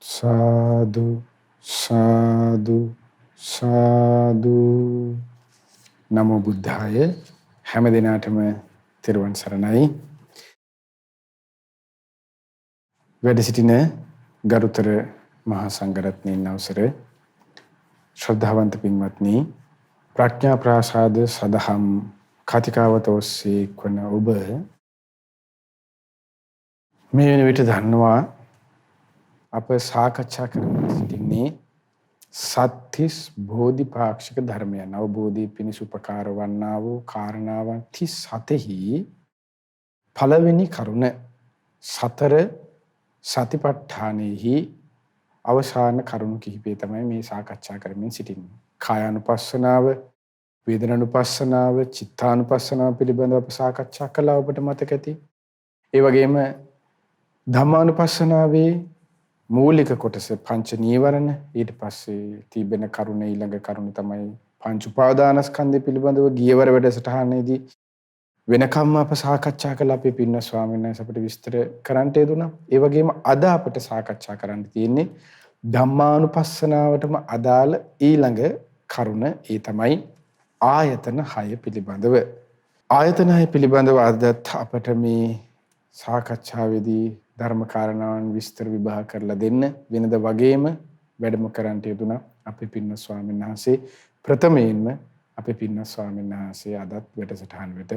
සාදු සාදු සාදු. නමෝ බුද්ධාය. හැම දිනාටම තෙරුවන් සරණයි. වැඩ සිටින ගරුතර මහා සංඝරත්නයන් අවසරයි. ශ්‍රද්ධාවන්ත පින්වත්නි, ප්‍රඥා ප්‍රාසාද සදහම් කතිකාවත ඔස්සේ වන ඔබ මේ වෙන විට දන්නවා අප සාකච්ඡා කරමින් සිටින්නේ සත්‍තිස් බෝධිපාක්ෂික ධර්මයන් අවබෝධී පිණිස උපකාර වන්නා වූ කාරණාවන් 37හි පළවෙනි කරුණ සතර සතිපට්ඨානෙහි අවසාන කරුණු කිහිපය තමයි මේ සාකච්ඡා කරමින් සිටින්නේ. කායානුපස්සනාව, වේදනානුපස්සනාව, චිත්තානුපස්සනාව පිළිබඳව අප සාකච්ඡා කළා, ඔබට මතක ඇති. ඒ වගේම ධම්මානුපස්සනාවේ මූලික කොටස පංච නීවරණ, ඊට පස්සේ තිබෙන කරුණ ඊළඟ කරුණ තමයි පංච උපාදානස්කන්ධය පිළිබඳව ගියවර වැඩසටහනේදී වෙනකම්ම අප සාකච්ඡා කළා. අපේ පින්න ස්වාමීන් වහන්සේ අපිට විස්තර කරන්න යෙදුණා. ඒ වගේම අද අපිට සාකච්ඡා කරන්න තියෙන්නේ ධම්මානුපස්සනාවටම අදාළ ඊළඟ කරුණ, ඒ තමයි ආයතන 6 පිළිබඳව. ආයතන 6 පිළිබඳව අදත් අපට මේ සාකච්ඡාවේදී ධර්ම කාරණාවන් විස්තර විභාග කරලා දෙන්න වෙනද වගේම වැඩම කරන්නට යෙදුණා අපේ පින්න ස්වාමීන් වහන්සේ. ප්‍රථමයෙන්ම අපේ පින්න ස්වාමීන් වහන්සේ අදත් වැඩසටහන වෙත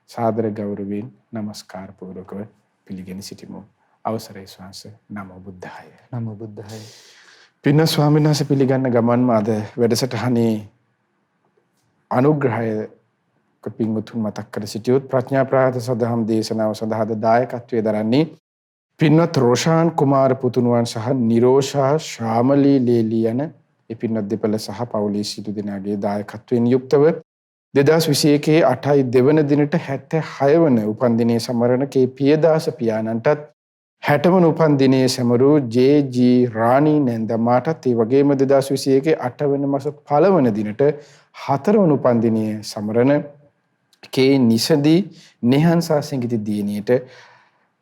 සාදර ගෞරවයෙන් নমස්කාර පූර්වකව පිළිගෙන සිටිමු. අවසරයි ස්වාමීන් වහන්සේ. නමෝ බුද්ධාය. නමෝ බුද්ධාය. පින්න ස්වාමීන් වහන්සේ පිළිගන්න ගමන්ම අද වැඩසටහනේ අනුග්‍රහය පින්වතුන් මතක් කර සිටියොත් ප්‍රඥා ප්‍රාත සදහම් දේශනාව සඳහා දායකත්වයේ දරන්නේ පින්වත් රෝෂාන් කුමාර පුතුණුවන් සහ නිරෝෂා ශාමලී ලේලි යන ඒ පින්වත් දෙපළ සහ පවුලේ සිටු දෙනාගේ දායකත්වයෙන් යුක්තව 2021 8 දෙවන දිනට 76 වන උපන්දිනයේ සමරන කේ පියදාස පියාණන්ටත් 60 වන උපන්දිනයේ සමරු ජේ.ජී. රාණී නැන්දමාටත් ඒ වගේම 2021 8 වෙනි මාස 1 වන දිනට 4 වන උපන්දිනයේ සමරන කේ නිසදී නිහංසා සිඟිති දිනියට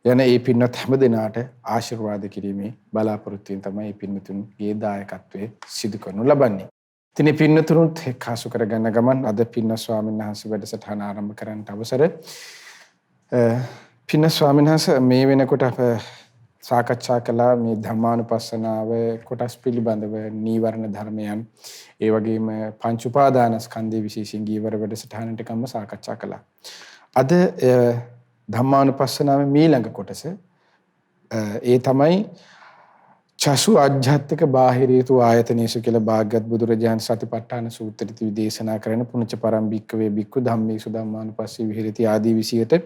යන ඒ පින්වත් හැම දිනාට ආශිර්වාද කිරීමේ බලාපොරොත්තුවෙන් තමයි මේ පින්තුන්ගේ දායකත්වයේ සිදු කරනු ලබන්නේ. ඉතින් මේ පින්තුන්ට එක්කාසු කරගන්න ගමන් අද පින්න ස්වාමීන් වහන්සේ වැඩසටහන ආරම්භ කරන්නට අවසර. පින්න ස්වාමීන් වහන්සේ මේ වෙනකොට අප සාකච්ඡා කළා මේ ධම්මානුපස්සනාව කොටස් පිළිබඳව, නීවරණ ධර්මයන්, ඒ වගේම පංච උපාදානස්කන්ධය විශේෂයෙන් ගියවර වැඩසටහනට කම්ම සාකච්ඡා කළා. අද ධම්මානුපස්සනාවේ ඊළඟ කොටස ඒ තමයි චසු අජ්ජත්තික බාහිරේතු ආයතනේසු කියලා භාග්‍යවත් බුදුරජාණන් සතිපට්ඨාන සූත්‍රයේ දේශනා කරන පුණ්‍ය පරම් භික්කවේ භික්ඛු ධම්මේසු ධම්මානුපස්සී විහෙරති ආදී විසියට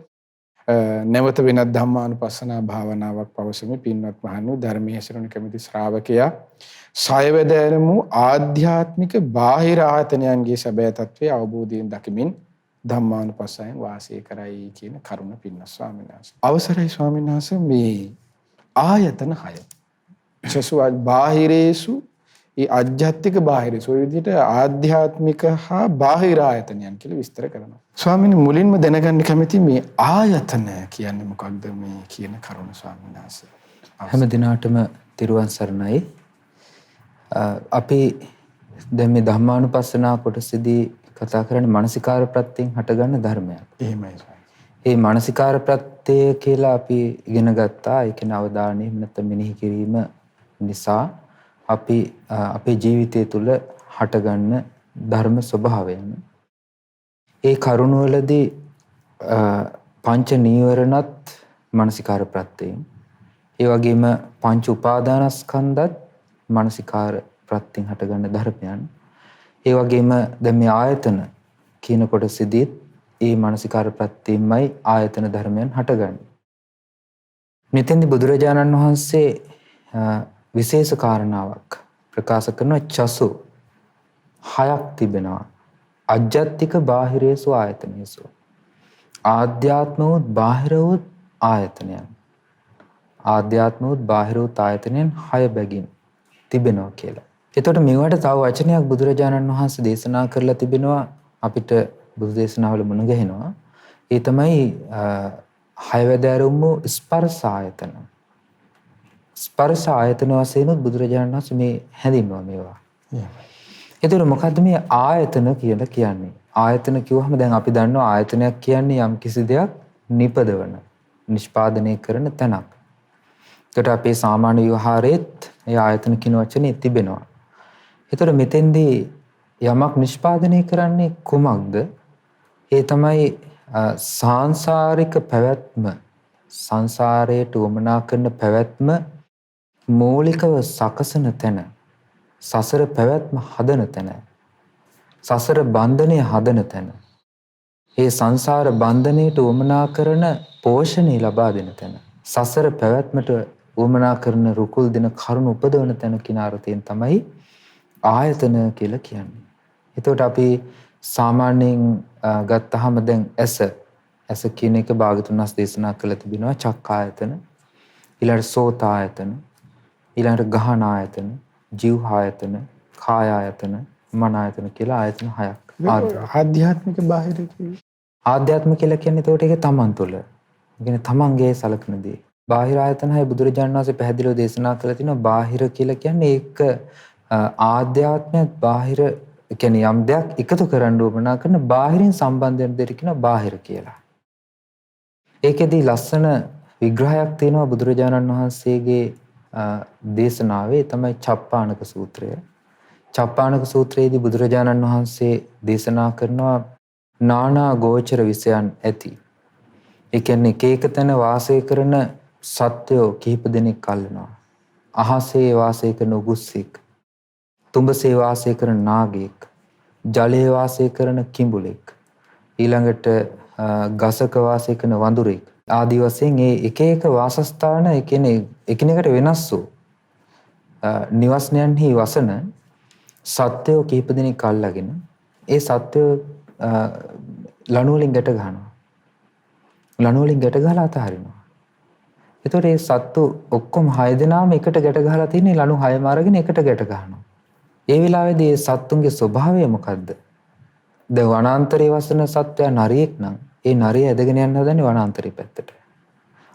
නැවත වෙනත් ධම්මානුපස්සනා භාවනාවක් පවසමි. පින්වත් මහණු, ධර්මයේ හැසිරෙන කැමති ශ්‍රාවකයා සයවැදෑරුමු ආධ්‍යාත්මික බාහිර ආයතනයන්ගේ සැබෑ තත්ත්වය අවබෝධයෙන් දකිමින් ධම්මානුපස්සයෙන් වාසය කරයි කියන කරුණ පින්න ස්වාමීන් වහන්සේ. අවසරයි ස්වාමීන් වහන්සේ, මේ ආයතන 6 චසු බාහිරේසු, ඒ අජ්ජත්තික බාහිරේසු, ඔය විදිහට ආධ්‍යාත්මික හා බාහිර ආයතනයන් කියලා විස්තර කරනවා. ස්වාමීන් මුලින්ම දැනගන්න කැමති මේ ආයතන කියන්නේ මොකක්ද මේ කියන කරුණ ස්වාමීන් වහන්සේ. හැම දිනාටම තිරුවන් සරණයි. අපි දැන් මේ ධම්මානුපස්සනා කොටසදී කතා කරන්නේ මානසිකාර ප්‍රත්‍යයෙන් හටගන්න ධර්මයක්. එහෙමයි. මේ මානසිකාර ප්‍රත්‍ය කියලා අපි ඉගෙන ගත්තා. ඒක නවදානෙ නැත්නම් මෙනෙහි කිරීම නිසා අපි අපේ ජීවිතය තුළ හටගන්න ධර්ම ස්වභාවයන්. ඒ කරුණවලදී පංච නීවරණත් මානසිකාර ප්‍රත්‍යයෙන්, ඒ වගේම පංච උපාදානස්කන්ධත් මානසිකාර ප්‍රත්‍යයෙන් හටගන්න ධර්මයන්. ඒ වගේම දැන් මේ ආයතන කියන කොටසෙදී ඒ මානසිකාර ප්‍රත්‍යයෙන්මයි ආයතන ධර්මයන් හටගන්නේ. මෙතෙන්දී බුදුරජාණන් වහන්සේ විශේෂ කාරණාවක් ප්‍රකාශ කරන චසු 6ක් තිබෙනවා. අජ්ජත්තික බාහිරේසු ආයතනේසු. ආධ්‍යාත්මවුත් බාහිරවුත් ආයතනයන්. ආධ්‍යාත්මවුත් බාහිරවුත් ආයතනයන් 6 බැගින් තිබෙනවා කියලා. එතකොට මේවට තව වචනයක් බුදුරජාණන් වහන්සේ දේශනා කරලා තිබෙනවා, අපිට බුදු දේශනාවල මුණ ගැහෙනවා. ඒ තමයි 6 වැදෑරුම් වූ ස්පර්ශ ආයතන. ස්පර්ශ ආයතන වශයෙන් බුදුරජාණන් වහන්සේ මේ හැඳින්වුවා මේවා. ඒතර මොකද්ද මේ ආයතන කියලා කියන්නේ? ආයතන කිව්වහම දැන් අපි දන්නවා ආයතනයක් කියන්නේ යම් කිසි දෙයක් නිපදවන, නිෂ්පාදනය කරන තැනක්. ඒකට අපේ සාමාන්‍ය ව්‍යවහාරයේත් ඒ ආයතන කියන වචනේ තිබෙනවා. ඒතර මෙතෙන්දී යමක් නිෂ්පාදනය කරන්නේ කුමක්ද? ඒ තමයි සාංශාරික පැවැත්ම, සංසාරයට උවමනා කරන පැවැත්ම මූලිකව සකසන තැන, සසර පැවැත්ම හදන තැන, සසර බන්ධනය හදන තැන, ඒ සංසාර බන්ධනයට උවමනා කරන පෝෂණය ලබා දෙන තැන, සසර පැවැත්මට උවමනා කරන රුකුල් දෙන කරුණ උපදවන තැන කියන අර්ථයෙන් තමයි ආයතන කියලා කියන්නේ. එතකොට අපි සාමාන්‍යයෙන් ගත්තාම දැන් ඇස කියන එක භාගතුන් වහන්සේ දේශනා කළ තිබෙනවා චක්කායතන, ඊළඟට සෝතායතන, ඊළඟට ගහන ආයතන, ජීව ආයතන, කාය ආයතන, මන ආයතන කියලා ආයතන 6ක්. ආධ්‍යාත්මික බාහිර කියන්නේ ආධ්‍යාත්ම කියලා කියන්නේ එතකොට ඒක තමන් තුළ. ඒ කියන්නේ තමන්ගේ සලකන දේ. බාහිර ආයතන 6 බුදුරජාණන් වහන්සේ පැහැදිලිව දේශනා කළා තිනවා බාහිර කියලා කියන්නේ ඒක ආධ්‍යාත්මයත් බාහිර කියන්නේ යම් දෙයක් එකතු කරන්න උවමනා කරන බාහිරින් සම්බන්ධ වෙන දෙයක් කියනවා බාහිර කියලා. ඒකෙදී ලස්සන විග්‍රහයක් තියෙනවා බුදුරජාණන් වහන්සේගේ දේශනාවේ තමයි චප්පාණක සූත්‍රය. චප්පාණක සූත්‍රයේදී බුදුරජාණන් වහන්සේ දේශනා කරනවා නානා ගෝචර විෂයන් ඇති. ඒ කියන්නේ එක එක තැන වාසය කරන සත්වයෝ කිහිප දෙනෙක් අල්ලනවා. අහසේ වාසය කරන උගුස්සෙක්, තුඹසේ වාසය කරන නාගයෙක්, ජලයේ වාසය කරන කිඹුලෙක්, ඊළඟට ගසක වාසය කරන වඳුරෙක් ආදී වශයෙන් ඒ එක එක වාසස්ථාන ඒ කියන්නේ එකිනෙකට වෙනස් වූ නිවස්නයන්හි වසන සත්වයෝ කිහිප දෙනෙක් අල්ලගෙන ඒ සත්වයෝ ලණු වලින් ගැට ගන්නවා. ලණු වලින් ගැට ගහලා අතහරිනවා. එතකොට මේ සත්තු ඔක්කොම 6 දෙනාම එකට ගැට ගහලා තියෙන්නේ ලණු 6ම අරගෙන එකට ගැට ගන්නවා. ඒ වෙලාවේදී මේ සත්තුන්ගේ ස්වභාවය මොකද්ද? දැන් වනාන්තරයේ වසන සත්වයා නරියෙක් නම් ඒ නරිය ඇදගෙන යන්න හදන්නේ වනාන්තරයේ පැත්තට.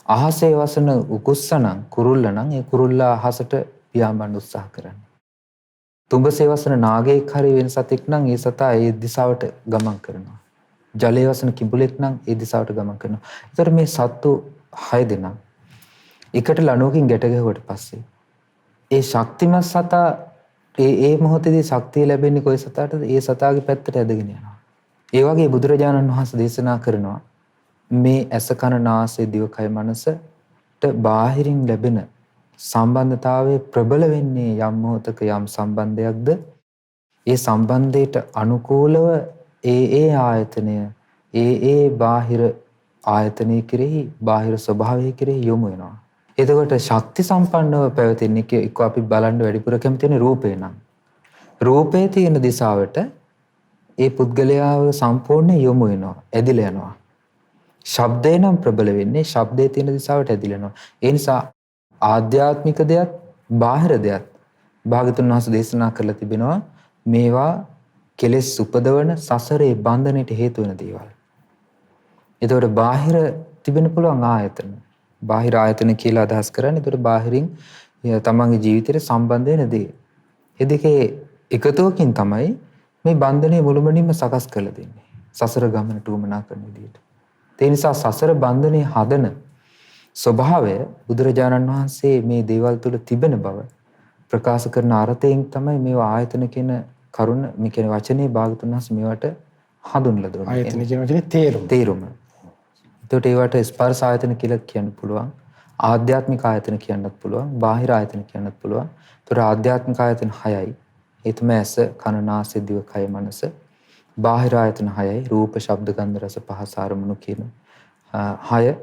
අහසේ වසන උකුස්ස නම් කුරුල්ල නම් ඒ කුරුල්ලා අහසට පියාඹන්න උත්සාහ කරන්නේ. තුඹසේ වසන නාගයෙක් හරි වෙන සතෙක් නම් ඒ සතා ඒ දිශාවට ගමන් කරනවා. ජලයේ වසන කිඹුලෙක් නම් ඒ දිශාවට ගමන් කරනවා. ඒතර මේ සත්තු 6 දෙනා එකට ලණුවකින් ගැට ගැහුවට පස්සේ ඒ ශක්තිමත් සතා ඒ මොහොතේදී ශක්තිය ලැබෙන්නේ කොයි සතාටද? ඒ සතාගේ පැත්තට ඇදගෙන යනවා. ඒ වගේ බුදුරජාණන් වහන්සේ දේශනා කරනවා මේ ඇස කන නාසය දිවකය මනසට බාහිරින් ලැබෙන සම්බන්ධතාවයේ ප්‍රබල වෙන්නේ යම් මොහොතක යම් සම්බන්ධයක්ද ඒ සම්බන්ධයට අනුකූලව ඒ ආයතනය ඒ බාහිර ආයතනය කෙරෙහි බාහිර ස්වභාවය කෙරෙහි යොමු වෙනවා. එතකොට ශක්ති සම්පන්නව පැවතෙන එක එක්ක අපි බලන්න වැඩිපුර කැමති වෙන රූපේ නම් රූපේ තියෙන දිශාවට ඒ පුද්ගලයාව සම්පූර්ණ යොමු වෙනවා, ඇදිලා යනවා. ශබ්දේ නම් ප්‍රබල වෙන්නේ ශබ්දයේ තියෙන දිශාවට ඇදිලා යනවා. ඒ නිසා ආධ්‍යාත්මික දෙයක් බාහිර දෙයක් භාගතුන් වහන්සේ දේශනා කරලා තිබෙනවා මේවා කෙලෙස් උපදවන සසරේ බන්ධනයට හේතු වෙන දේවල්. එතකොට බාහිර තිබෙන්න පුළුවන් ආයතන. බාහිර ආයතන කියලා අදහස් කරන්නේ එතකොට බාහිරින් තමන්ගේ ජීවිතයට සම්බන්ධ වෙන දේ. ඒ දෙකේ එකතුවකින් තමයි මේ බන්ධනය මුළුමනින්ම සකස් කරලා දෙන්නේ. සසර ගමනට උවමනා කරන විදිහට. ඒ නිසා සසර බන්ධනයේ හදන ස්වභාවය බුදුරජාණන් වහන්සේ මේ දේවල් තුළ තිබෙන බව ප්‍රකාශ කරන අර්ථයෙන් තමයි මේවා ආයතන කියන කරුණ මේ කියන වචනේ භාගතුන් වහන්සේ මේවට හඳුන්වලා දුන්නේ. ආයතන කියන වචනේ තේරුම. එතකොට ඒවට ස්පර්ශ ආයතන කියලා කියන්න පුළුවන්. ආධ්‍යාත්මික ආයතන කියන්නත් පුළුවන්. බාහිර ආයතන කියන්නත් පුළුවන්. එතකොට ආධ්‍යාත්මික ආයතන 6යි. ඒ තමයි ඇස, කන, නාසය, දිව, කය, මනස. බාහිර ආයතන 6යි. රූප, ශබ්ද, ගන්ධ, රස, පහස, අරමුණු කියන 6.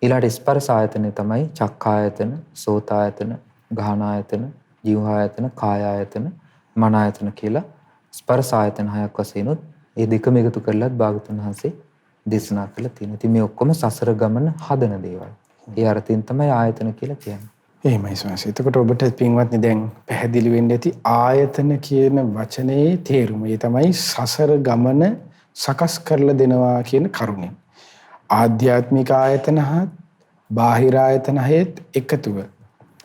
ඊළාට ස්පර්ශ ආයතන තමයි චක්කායතන, සෝතායතන, ගාහන ආයතන, ජීව ආයතන, කාය ආයතන, මන ආයතන කියලා ස්පර්ශ ආයතන 6ක් වශයෙන් ඒ දෙකම එකතු කරලාත් භාගතුන් වහන්සේ දේශනා කළා තියෙනවා. ඉතින් මේ ඔක්කොම සසර ගමන හදන දේවල්. ඒ අර්ථයෙන් තමයි ආයතන කියලා කියන්නේ. එහෙමයි ස්වාමීනි. එතකොට ඔබට පින්වත්නි දැන් පැහැදිලි වෙන්න ඇති ආයතන කියන වචනේ තේරුම. ඒ තමයි සසර ගමන සකස් කරලා දෙනවා කියන කරුණෙන්. ආධ්‍යාත්මික ආයතන හා බාහිර ආයතන හේත් එකතුව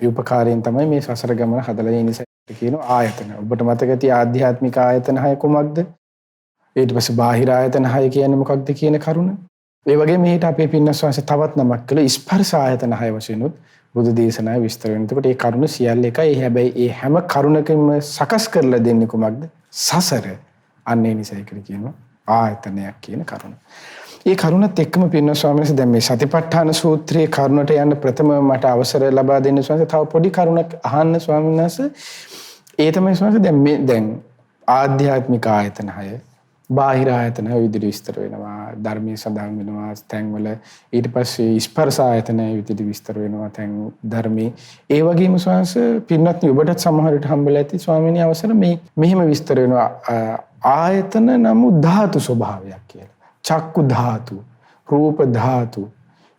ඒ උපකාරයෙන් තමයි මේ සසර ගමන හදලා ඒ නිසා කියන ආයතන. ඔබට මතක ඇති ආධ්‍යාත්මික ආයතන 6 කුමක්ද? ඊට පස්සේ බාහිර ආයතන 6 කියන්නේ මොකක්ද කියන කරුණ. ඒ වගේම මේට අපේ පින්නස්වාංශ තවත් නමක් කළ ස්පර්ශ ආයතන 6 වශයෙන් උත් බුදු දේශනාවේ විස්තර වෙනවා. එතකොට මේ කරුණ සියල්ල එකයි. හැබැයි මේ හැම කරුණකම සකස් කරලා දෙන්නේ කුමක්ද? සසර. අන්න ඒ නිසා ඒකට කියනවා ආයතනයක් කියන කරුණ. ඒ කරුණත් එක්කම පින්න ස්වාමීන් වහන්සේ දැන් මේ සතිපට්ඨාන සූත්‍රයේ කරුණට යන්න ප්‍රථම මට අවසර ලබා දෙන්න ස්වාමීන් වහන්සේ තව පොඩි කරුණක් අහන්න ස්වාමීන් වහන්සේ. ඒ තමයි ස්වාමීන් වහන්සේ දැන් ආධ්‍යාත්මික ආයතන 6 බාහිර ආයතන විදිහට විස්තර වෙනවා ධර්මයේ සඳහන් වෙනවා තැන්වල ඊට පස්සේ ස්පර්ශ ආයතන විදිහට විස්තර වෙනවා තැන් ධර්මයේ ඒ වගේම ස්වාමීන් වහන්සේ පින්නත් ඔබටත් සමහරට හම්බෙලා ඇති ස්වාමීන් වහන්සේ අවසර මේ මෙහෙම විස්තර වෙනවා ආයතන නමු ධාතු ස්වභාවයක් කියලා. චක්කු ධාතු, රූප ධාතු.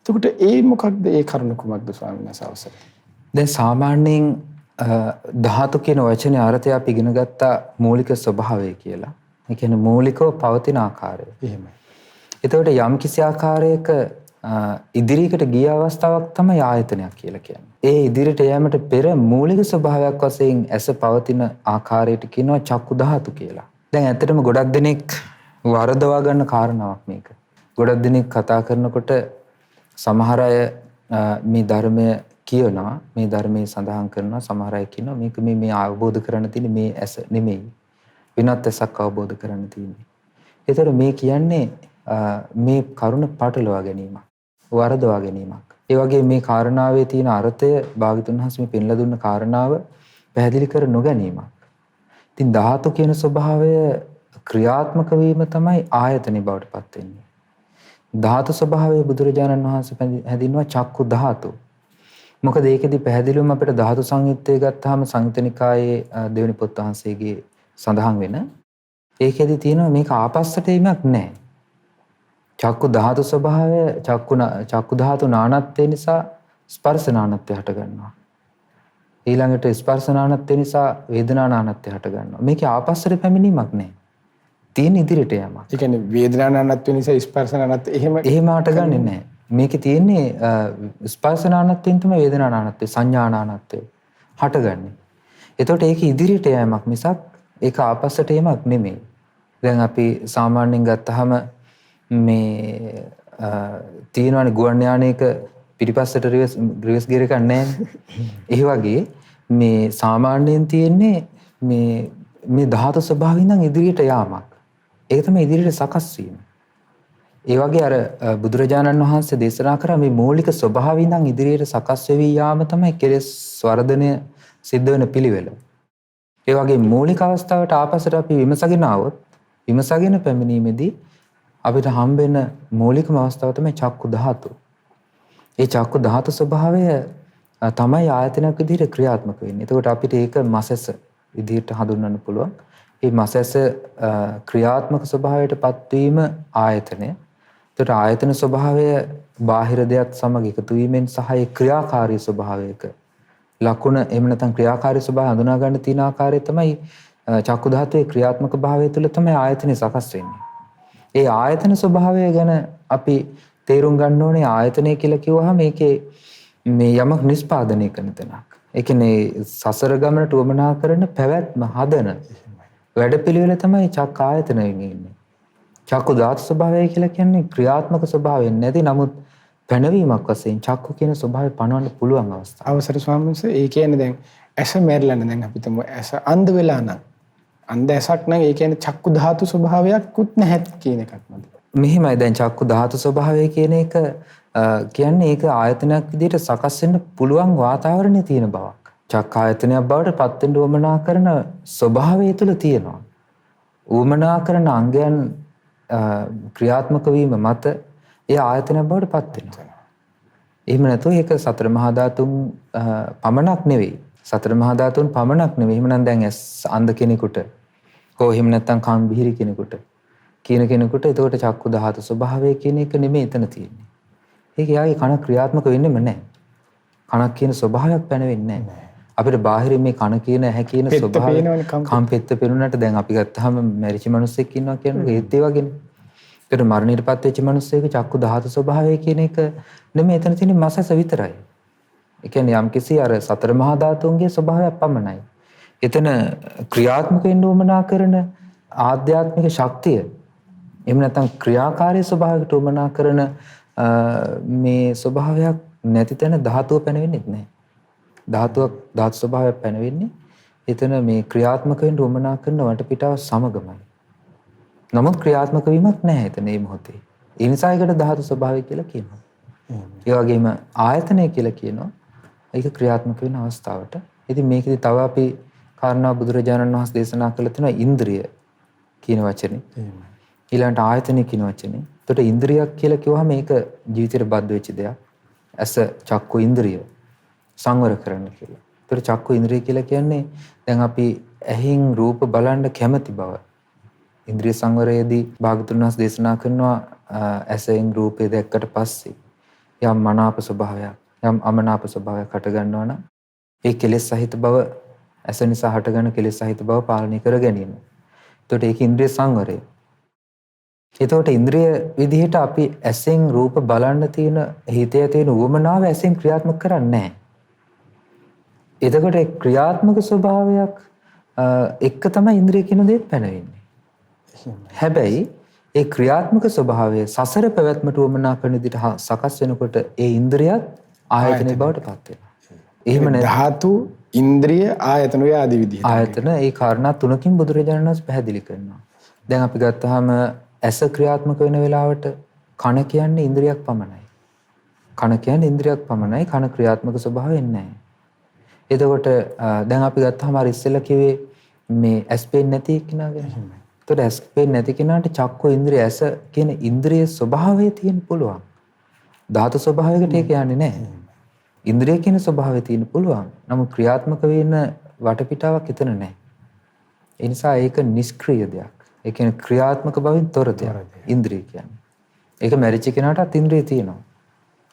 එතකොට ඒ මොකක්ද ඒ කරුණ කුමක්ද ස්වාමීන් වහන්සේ අවසර? දැන් සාමාන්‍යයෙන් ධාතු කියන වචනේ අර්ථය අපි ඉගෙන ගත්තා මූලික ස්වභාවය කියලා. ඒ කියන්නේ මූලිකව පවතින ආකාරය. එහෙමයි. එතකොට යම් කිසි ආකාරයක ඉදිරියකට ගිය අවස්ථාවක් තමයි ආයතනයක් කියලා කියන්නේ. ඒ ඉදිරියට යෑමට පෙර මූලික ස්වභාවයක් වශයෙන් ඇස පවතින ආකාරයට කියනවා චක්කු ධාතු කියලා. දැන් ඇත්තටම ගොඩක් දෙනෙක් වරදවා ගන්න කාරණාවක් මේක. ගොඩක් දෙනෙක් කතා කරනකොට සමහර අය මේ ධර්මය කියනවා මේ ධර්මයේ සඳහන් කරනවා සමහර අය කියනවා මේක මේ අවබෝධ කරන්න තියෙන්නේ මේ ඇස නෙමෙයි වෙනත් ඇසක් අවබෝධ කරන්න තියෙන්නේ. ඒතර මේ කියන්නේ මේ කරුණ පටලවා ගැනීමක් වරදවා ගැනීමක්. ඒ වගේ මේ කාරණාවේ තියෙන අර්ථය භාග්‍යතුන් වහන්සේ මේ පෙන්ලා දුන්න කාරණාව පැහැදිලි කර නොගැනීමක්. ඉතින් ධාතු කියන ස්වභාවය ක්‍රියාත්මක වීම තමයි ආයතනෙ බවට පත් වෙන්නේ. ධාතු ස්වභාවය බුදුරජාණන් වහන්සේ හැදින්වුවා චක්කු ධාතු. මොකද ඒකෙදි පැහැදිලිවම අපිට ධාතු සංයුත්තේ ගත්තාම සංයුත්ත නිකායේ දෙවෙනි පොත් වහන්සේගේ සඳහන් වෙන ඒකෙදි තියෙනවා මේක ආපස්සට එීමක් නැහැ. චක්කු ධාතු ස්වභාවය චක්කු ධාතු නානත්වය නිසා ස්පර්ශ නානත්වය හට ගන්නවා. ඊළඟට ස්පර්ශ නානත්වය නිසා වේදනා නානත්වය හට ගන්නවා. මේකේ ආපස්සට පැමිණීමක් නැහැ. තියෙන ඉදිරියට යෑමක්. ඒ කියන්නේ වේදනා නානත්වය නිසා ස්පර්ශ නානත්වය එහෙම හටගන්නේ නැහැ. මේකේ තියෙන්නේ ස්පර්ශ නානත්වයෙන් තමයි වේදනා නානත්වය සංඥා නානත්වය හටගන්නේ. එතකොට ඒක ඉදිරියට යෑමක් මිසක් ඒක ආපස්සට යෑමක් නෙමෙයි. දැන් අපි සාමාන්‍යයෙන් ගත්තාම මේ තියෙනවානේ ගුවන් යානයක පිටිපස්සට රිවර්ස් ගියර් එකක් නැහැ. ඒ වගේ මේ සාමාන්‍යයෙන් තියෙන්නේ මේ ධාතු ස්වභාවයෙන් ඉඳන් ඉදිරියට යාමක්. ඒක තමයි ඉදිරියට සකස් වීම. ඒ වගේ අර බුදුරජාණන් වහන්සේ දේශනා කරා මේ මූලික ස්වභාවයෙන් ඉඳන් ඉදිරියට සකස් වෙවි යාම තමයි කෙලෙස් වර්ධනය සිද්ධ වෙන පිළිවෙල. ඒ වගේ මූලික අවස්ථාවට ආපස්සට අපි විමසගෙන આવොත් විමසගෙන පැමිණීමේදී අපිට හම්බෙන මූලිකම අවස්ථාව තමයි චක්කු ධාතු. ඒ චක්කු ධාතු ස්වභාවය තමයි ආයතනයක් විදිහට ක්‍රියාත්මක වෙන්නේ. එතකොට අපිට ඒක මසස විදිහට හඳුන්වන්න පුළුවන්. මේ මසස ක්‍රියාත්මක ස්වභාවයට පත්වීම ආයතනය. එතකොට ආයතන ස්වභාවය බාහිර දෙයක් සමග එකතු වීමෙන් සහ ඒ ක්‍රියාකාරී ස්වභාවයක ලකුණ එහෙම නැත්නම් ක්‍රියාකාරී ස්වභාවය හඳුනා ගන්න තියෙන ආකාරය තමයි චක්කු ධාතුවේ ක්‍රියාත්මක භාවය තුළ තමයි ආයතනය සකස් වෙන්නේ. ඒ ආයතන ස්වභාවය ගැන අපි තේරුම් ගන්න ඕනේ ආයතනය කියලා කිව්වහම මේකේ මේ යමක් නිෂ්පාදනය කරන තැනක්. ඒ කියන්නේ සසර ගමනට උවමනා කරන පැවැත්ම හදන වැඩපිළිවෙල තමයි චක්ක ආයතනයෙන් ඉන්නේ. චක්කු ධාතු ස්වභාවය කියලා කියන්නේ ක්‍රියාත්මක ස්වභාවයෙන් නැති නමුත් පැනවීමක් වශයෙන් චක්කු කියන ස්වභාවය පනවන්න පුළුවන් අවස්ථාව. අවසර ස්වාමීන් වහන්සේ ඒ කියන්නේ දැන් ඇස මැරිලා දැන් අපි හිතමු ඇස අන්ධ වෙලා නම් අන්ධ ඇසක් නම් ඒ කියන්නේ චක්කු ධාතු ස්වභාවයක්වත් නැහැ කියන එකක් නේද? මෙහිමයි දැන් චක්කු ධාතු ස්වභාවය කියන එක කියන්නේ ඒක ආයතනයක් විදිහට සකස් වෙන්න පුළුවන් වාතාවරණයේ තියෙන බවක්. චක්ක ආයතනයක් බවට පත් වෙන්න උවමනා කරන ස්වභාවය තුළ තියෙනවා. උවමනා කරන අංගයන් ක්‍රියාත්මක වීම මත ඒ ආයතනයක් බවට පත් වෙනවා. එහෙම නැත්නම් ඒක සතර මහා ධාතුන් පමණක් නෙවෙයි. සතර මහා ධාතුන් පමණක් නෙවෙයි. එහෙමනම් දැන් අන්ධ කෙනෙකුට හෝ එහෙම නැත්නම් කන් බිහිරි කෙනෙකුට කියන කෙනෙකුට එතකොට චක්කු ධාතු ස්වභාවය කියන එක නෙමෙයි එතන තියෙන්නේ. ඒක යාගේ කන ක්‍රියාත්මක වෙන්නෙම නැහැ. කනක් කියන ස්වභාවයක් පැනවෙන්නේ නැහැ. අපිට බාහිරින් මේ කන කියන ඇහැ කියන ස්වභාවය කම් පෙත්ත පෙනුනට දැන් අපි ගත්තාම මැරිච්ච මිනිස්සෙක් ඉන්නවා කියන්නේ ඒත් ඒ වගේනේ. ඒකට මරණයටපත් වෙච්ච මිනිස්සෙක චක්කු ධාතු ස්වභාවය කියන එක නෙමෙයි එතන තියෙන්නේ මසස විතරයි. ඒ කියන්නේ යම්කිසි අර සතර මහා ධාතුන්ගේ ස්වභාවයක් පමණයි. එතන ක්‍රියාත්මක වෙන්න උවමනා කරන ආධ්‍යාත්මික ශක්තිය එහෙම නැත්නම් ක්‍රියාකාරී ස්වභාවයකට උවමනා කරන මේ ස්වභාවයක් නැති තැන ධාතුව පැනවෙන්නේ නැහැ. ධාතු ස්වභාවයක් පැනවෙන්නේ එතන මේ ක්‍රියාත්මක වෙන්න උවමනා කරන වටපිටාව සමගමයි. නමුත් ක්‍රියාත්මක වීමක් නැහැ එතන මේ මොහොතේ. ඒ නිසා ඒකට ධාතු ස්වභාවය කියලා කියනවා. ඒ වගේම ආයතනය කියලා කියනවා. ඒක ක්‍රියාත්මක වෙන අවස්ථාවට. ඉතින් මේකෙදි තව අපි කාරණා බුදුරජාණන් වහන්සේ දේශනා කළ තියෙනවා ඉන්ද්‍රිය කියන වචනේ. ඊළඟට ආයතනය කියන වචනේ. එතකොට ඉන්ද්‍රියක් කියලා කිව්වහම මේක ජීවිතේට බද්ධ වෙච්ච දෙයක්. ඇස චක්කු ඉන්ද්‍රිය සංවර කරන්න කියලා. එතකොට චක්කු ඉන්ද්‍රිය කියලා කියන්නේ දැන් අපි ඇහින් රූප බලන්න කැමති බව. ඉන්ද්‍රිය සංවරයේදී භාගතුන් වහන්සේ දේශනා කරනවා ඇසෙන් රූපය දැක්කට පස්සේ යම් මනාප ස්වභාවයක් යම් අමනාප ස්වභාවයක් හට ගන්නවා නම් ඒ කෙලෙස් සහිත බව ඇස නිසා හටගන්න කෙලෙස් සහිත බව පාලනය කර ගැනීම. එතකොට ඒක ඉන්ද්‍රිය සංවරය. එතකොට ඉන්ද්‍රිය විදිහට අපි ඇසෙන් රූප බලන්න තියෙන හිතේ තියෙන උවමනාව ඇසෙන් ක්‍රියාත්මක කරන්නේ නැහැ. එතකොට ඒ ක්‍රියාත්මක ස්වභාවයක් එක්ක තමයි ඉන්ද්‍රිය කියන දේත් පැනවෙන්නේ. හැබැයි ඒ ක්‍රියාත්මක ස්වභාවය සසර පැවැත්මට උවමනා කරන විදිහට සකස් වෙනකොට ඒ ඉන්ද්‍රියත් ආයතනෙ බවට පත් වෙනවා. එහෙම නැත්නම් ධාතු ඉන්ද්‍රිය ආයතන ඔය ආදි විදිහට. ආයතන ඒ කාරණා තුනකින් බුදුරජාණන් වහන්සේ පැහැදිලි කරනවා. දැන් අපි ගත්තාම ඇස ක්‍රියාත්මක වෙන වෙලාවට කන කියන්නේ ඉන්ද්‍රියක් පමණයි. කන කියන්නේ ඉන්ද්‍රියක් පමණයි. කන ක්‍රියාත්මක ස්වභාවයෙන් නැහැ. එතකොට දැන් අපි ගත්තාම අර ඉස්සෙල්ලා කිව්වේ මේ ඇස් පේන්නේ නැති කෙනා ගැන. එතකොට ඇස් පේන්නේ නැති කෙනාට චක්කු ඉන්ද්‍රිය ඇස කියන ඉන්ද්‍රිය ස්වභාවය තියෙන්න පුළුවන්. ධාතු ස්වභාවයකට ඒක යන්නේ නැහැ. ඉන්ද්‍රිය කියන ස්වභාවය තියෙන්න පුළුවන්. නමුත් ක්‍රියාත්මක වෙන වටපිටාවක් එතන නැහැ. ඒ නිසා ඒක නිෂ්ක්‍රීය දෙයක්. ඒ කියන්නේ ක්‍රියාත්මක බවින් තොර දෙයක්. ඉන්ද්‍රිය කියන්නේ. ඒක මැරිච්ච කෙනාටත් ඉන්ද්‍රිය තියෙනවා.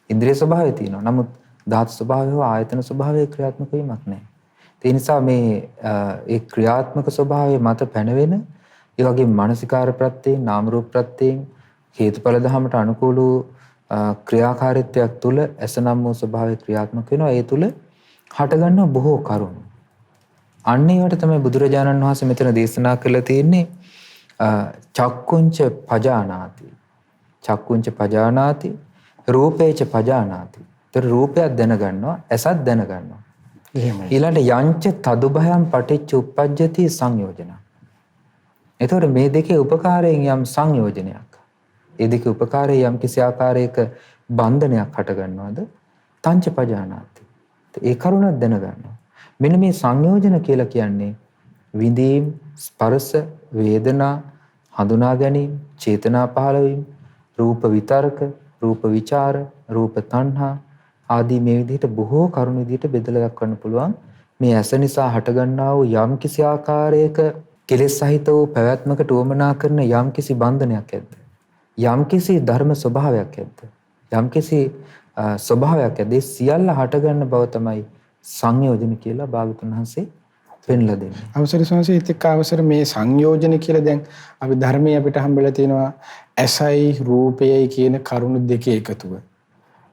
ඉන්ද්‍රිය ස්වභාවය තියෙනවා. නමුත් ධාතු ස්වභාවය හෝ ආයතන ස්වභාවය ක්‍රියාත්මක වීමක් නැහැ. ඒ නිසා මේ ඒ ක්‍රියාත්මක ස්වභාවය මත පැනවෙන ඒ වගේම මානසිකාර ප්‍රත්‍යයෙන් නාම රූප ප්‍රත්‍යයෙන් හේතුඵල ධමයට අනුකූල වූ ක්‍රියාකාරීත්වයක් තුළ ඇසනම් වූ ස්වභාවය ක්‍රියාත්මක වෙනවා. ඒ තුළ හටගන්න බොහෝ කරුණු. අන්න ඒවට තමයි බුදුරජාණන් වහන්සේ මෙතන දේශනා කළා තියෙන්නේ චක්කුංච පජානාති. චක්කුංච පජානාති රූපේච පජානාති. ඒතර රූපයක් දැනගන්නවා ඇසත් දැනගන්නවා. එහෙමයි. ඊළඟට යංච තදුභයං පටිච්ච උප්පජ්ජති සංයෝජන. ඒතර මේ දෙකේ උපකාරයෙන් යම් සංයෝජනයක්. ඒ දෙකේ උපකාරයෙන් යම් කිසි ආකාරයක බන්ධනයක් හට ගන්නවද? තංච පජානාති. ඒ කරුණක් දැනගන්නවා. මෙන්න මේ සංයෝජන කියලා කියන්නේ විඳීම්, ස්පර්ශ, වේදනා, හඳුනා ගැනීම, චේතනා පහළ වීම, රූප විතර්ක, රූප විචාර, රූප තණ්හා ආදී මේ විදිහට බොහෝ කරුණු විදිහට බෙදලා දක්වන්න පුළුවන්. මේ ඇස නිසා හටගන්නා වූ යම් කිසි ආකාරයක කෙලෙස් සහිත වූ පැවැත්මකට උවමනා කරන යම් කිසි බන්ධනයක් ඇද්ද? යම් කිසි ධර්ම ස්වභාවයක් ඇද්ද? යම් කිසි ස්වභාවයක් ඇද්ද? ඒ සියල්ල හටගන්න බව තමයි සංයෝජන කියලා භාගතුන් වහන්සේ පෙන්ලා දෙන්නේ. අවසර සංසය ඉතික අවසර මේ සංයෝජන කියලා දැන් අපි ධර්මයේ අපිට හම්බෙලා තියෙනවා ඇසයි රූපයයි කියන කරුණු දෙකේ එකතුව.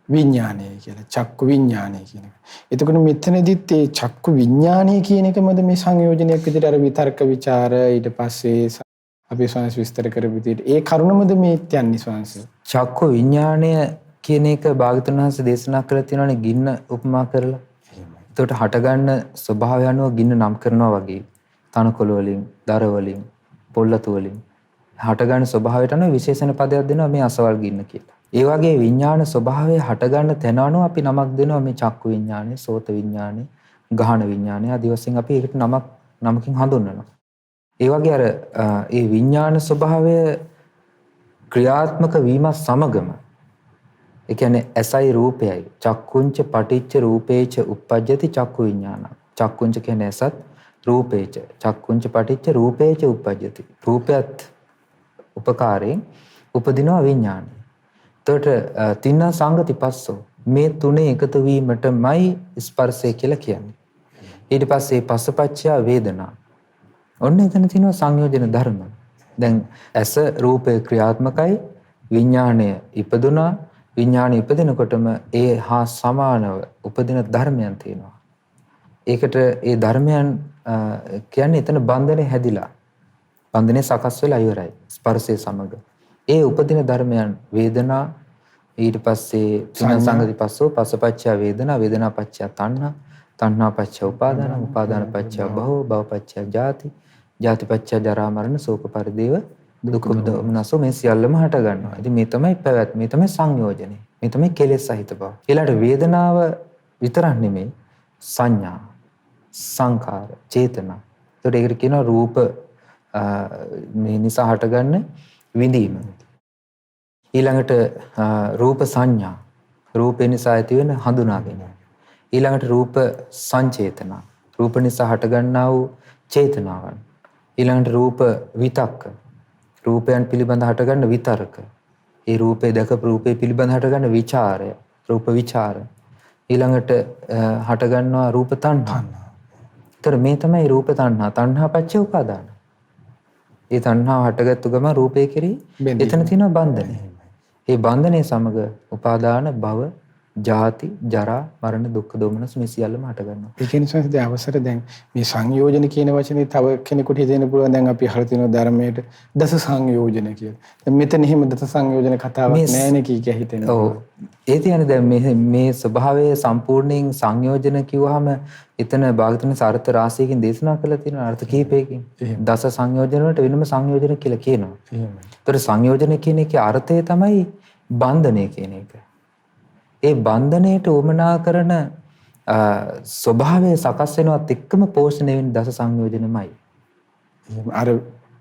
විඥානය කියලා චක්කු විඥානය කියන එක. එතකොට මෙතනදිත් මේ චක්කු විඥානය කියන එකමද මේ සංයෝජනයක් විදිහට අර විතර්ක ਵਿਚාර ඊට පස්සේ අපි සංස් විස්තර කරපු විදිහට ඒ කරුණමද මේ යන්නේ සංස්. චක්කු විඥානය කියන එක භාගතුන් වහන්සේ දේශනා කරලා තියෙනවානේ ගින්න උපමා කරලා. එතකොට හටගන්න ස්වභාවය අනුව ගින්න නම් කරනවා වගේ තනකොළ වලින්, දර වලින්, පොල්ලතු වලින් හටගන්න ස්වභාවයට අනුව විශේෂණ පදයක් දෙනවා මේ අසවල් ගින්න කියලා. ඒ වගේ විඥාන ස්වභාවය හටගන්න තැන අනුව අපි නමක් දෙනවා මේ චක්කු විඥානය, සෝත විඥානය, ගහන විඥානය ආදී වශයෙන් අපි ඒකට නමකින් හඳුන්වනවා. ඒ වගේ අර ඒ විඥාන ස්වභාවය ක්‍රියාත්මක වීම සමගම ඒ කියන්නේ ඇසයි රූපයයි චක්කුංච පටිච්ච රූපේච උප්පජ්ජති චක්කු විඥාන. චක්කුංච කියන්නේ ඇසත් රූපේච චක්කුංච පටිච්ච රූපේච උප්පජ්ජති. රූපයත් උපකාරයෙන් උපදිනවා විඥානය. එතකොට තින්න සංගති පස්සෝ මේ තුනේ එකතු වීමටමයි ස්පර්ශය කියලා කියන්නේ. ඊට පස්සේ පස්සපච්චය වේදනා. ඔන්න එතන තියෙනවා සංයෝජන ධර්ම. දැන් ඇස රූපේ ක්‍රියාත්මකයි විඥාණය ඉපදුනා විඥානය උපදිනකොටම ඒ හා සමානව උපදින ධර්මයන් තියෙනවා. ඒකට ඒ ධර්මයන් කියන්නේ එතන බන්ධනේ හැදිලා. බන්ධනේ සකස් වෙලා ඉවරයි ස්පර්ශය සමග. ඒ උපදින ධර්මයන් වේදනා ඊට පස්සේ තින සංගති පස්සෝ පස්සපච්චය වේදනා වේදනා පච්චය තණ්හා තණ්හා පච්චය උපාදාන උපාදාන පච්චය භව භව පච්චය ජාති ජාති පච්චය ජරා මරණ ශෝක පරිදේව දුක්ඛ දෝමනසෝ මේ සියල්ලම හට ගන්නවා. ඉතින් මේ තමයි පැවැත්ම, මේ තමයි සංයෝජනේ, මේ තමයි කෙලෙස් සහිත බව. ඊළඟට වේදනාව විතරක් නෙමෙයි සංඥා, සංඛාර, චේතනා. ඒකට ඒකට කියනවා රූප මේ නිසා හටගන්න විඳීම. ඊළඟට රූප සංඥා, රූපේ නිසා ඇති වෙන හඳුනා ගැනීම. ඊළඟට රූප සංචේතනා, රූප නිසා හටගන්නා වූ චේතනාවන්. ඊළඟට රූප විතක්ක, රූපයන් පිළිබඳ හටගන්න විතර්ක. ඒ රූපේ දැකපු රූපේ පිළිබඳ හටගන්න විචාරය, රූප විචාර. ඊළඟට හටගන්නවා රූප තණ්හා. ඒතර මේ තමයි රූප තණ්හා, තණ්හා පච්චය උපාදාන. ඒ තණ්හාව හටගත්තු ගම රූපේ කෙරෙහි එතන තියෙන බන්ධනය. ඒ බන්ධනයේ සමග උපාදාන භව ජාති ජරා මරණ දුක්ඛ දෝමනස් මේ සියල්ලම හට ගන්නවා. ඒ කියන්නේ සංසිද්ධ අවසර දැන් මේ සංයෝජන කියන වචනේ තව කෙනෙකුට හිතෙන්න පුළුවන් දැන් අපි අහලා තියෙන ධර්මයේ දස සංයෝජන කියලා. දැන් මෙතන එහෙම දස සංයෝජන කතාවක් නෑනේ කී හිතෙන්නේ. ඔව්. ඒ කියන්නේ දැන් මේ ස්වභාවයේ සම්පූර්ණයෙන් සංයෝජන කිව්වහම එතන භාගතුන් අර්ථ රාශියකින් දේශනා කරලා තියෙනවා අර්ථ කිහිපයකින්. දස සංයෝජන වලට වෙනම සංයෝජන කියලා කියනවා. එහෙමයි. ඒතර සංයෝජන කියන එකේ අර්ථය තමයි බන්ධනය කියන එක. ඒ බන්ධනයට උමනා කරන ස්වභාවය සකස් වෙනවත් එක්කම පෝෂණය වෙන දස සංයෝජනමයි.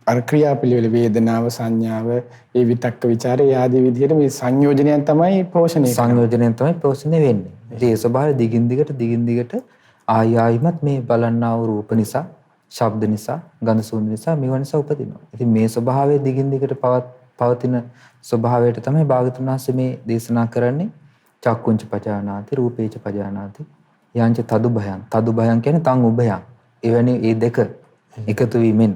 අර ක්‍රියාපිළිවෙල වේදනාව සංඥාව ඒ විතක්ක ਵਿਚාරය ආදී විදිහට මේ සංයෝජනයන් තමයි පෝෂණය සංයෝජනයන් තමයි පෝෂණය වෙන්නේ. ඉතින් ඒ ස්වභාවය දිගින් දිගට ආයිමත් මේ බලන්නා වූ රූප නිසා, ශබ්ද නිසා, ගන්ධ සුවඳ නිසා මේවා නිසා උපදිනවා. ඉතින් මේ ස්වභාවය දිගින් දිගට පවතින ස්වභාවයට තමයි භාගතුන් වහන්සේ මේ දේශනා කරන්නේ. චක්කුංච පජානාති රූපේච පජානාති යංච තදුභයං. තදුභයං කියන්නේ තං උභයං. එවැනි මේ දෙක එකතු වීමෙන්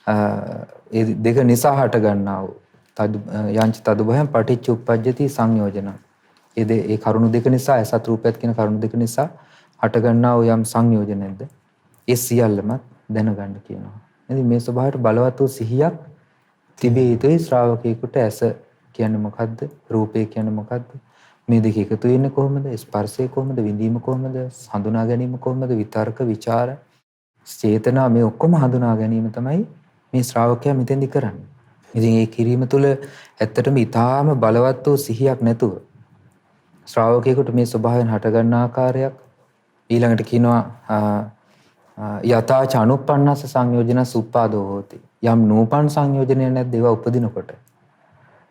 ඒ දෙක නිසා හට ගන්නා වූ යංච තදුභයං පටිච්ච උප්පජ්ජති සංයෝජන. ඒ කරුණු දෙක නිසා අසත් රූපයත් කියන කරුණු දෙක නිසා හට ගන්නා වූ යම් සංයෝජනයක්ද ඒ සියල්ලම දැනගන්න කියනවා. ඉතින් මේ ස්වභාවයට බලවත් වූ සිහියක් තිබේ යුතුයි ශ්‍රාවකයෙකුට. ඇස කියන්නේ මොකද්ද? රූපය කියන්නේ මොකද්ද? මේ දෙක එකතු වෙන්නේ කොහොමද? ස්පර්ශය කොහොමද? විඳීම කොහොමද? හඳුනා ගැනීම කොහොමද? විතර්ක, විචාර, චේතනා මේ ඔක්කොම හඳුනා ගැනීම තමයි මේ ශ්‍රාවකයා මෙතෙන්දි කරන්නේ. ඉතින් ඒ කිරීම තුළ ඇත්තටම ඊටාම බලවත් වූ සිහියක් නැතුව ශ්‍රාවකයෙකුට මේ ස්වභාවයෙන් හට ගන්න ආකාරයක් ඊළඟට කියනවා යථාච අනුප්පන්නස සංයෝජනස් උප්පාදෝ හෝති. යම් නූපන් සංයෝජනයක් නැද්ද ඒවා උපදිනකොට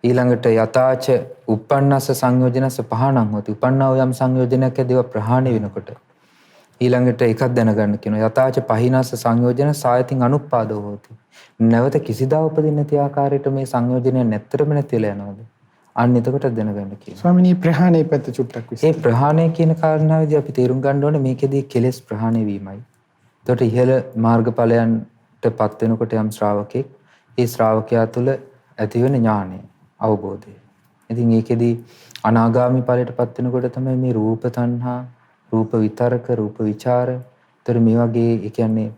ඊළඟට යථාච උප්පන්නස සංයෝජනස පහණං හොති. උපන්නා වූ යම් සංයෝජනයක් ඇදේවා ප්‍රහාණය වෙනකොට ඊළඟට එකක් දැනගන්න කියනවා. යථාච පහිනස සංයෝජන සායතින් අනුප්පාදෝ හොති. නැවත කිසිදා උපදින්න නැති ආකාරයට මේ සංයෝජනය නැත්තරම නැතිලා යනවාද? අන්න එතකොට දැනගන්න කියනවා. ස්වාමිනී ප්‍රහාණය පැත්ත චුට්ටක් විස්තර. ඒ ප්‍රහාණය කියන කාරණාවේදී අපි තේරුම් ගන්න ඕනේ මේකෙදී කෙලෙස් ප්‍රහාණය වීමයි. එතකොට ඉහළ මාර්ගඵලයන්ටපත් වෙනකොට යම් ශ්‍රාවකෙක් ඒ ශ්‍රාවකයා තුළ ඇති වෙන ඥානය අවබෝධය. ඉතින් ඒකෙදී අනාගාමී ඵලයටපත් වෙනකොට තමයි මේ රූප තණ්හා, රූප විතරක, රූප විචාර, ඒතර මේ වගේ ඒ කියන්නේ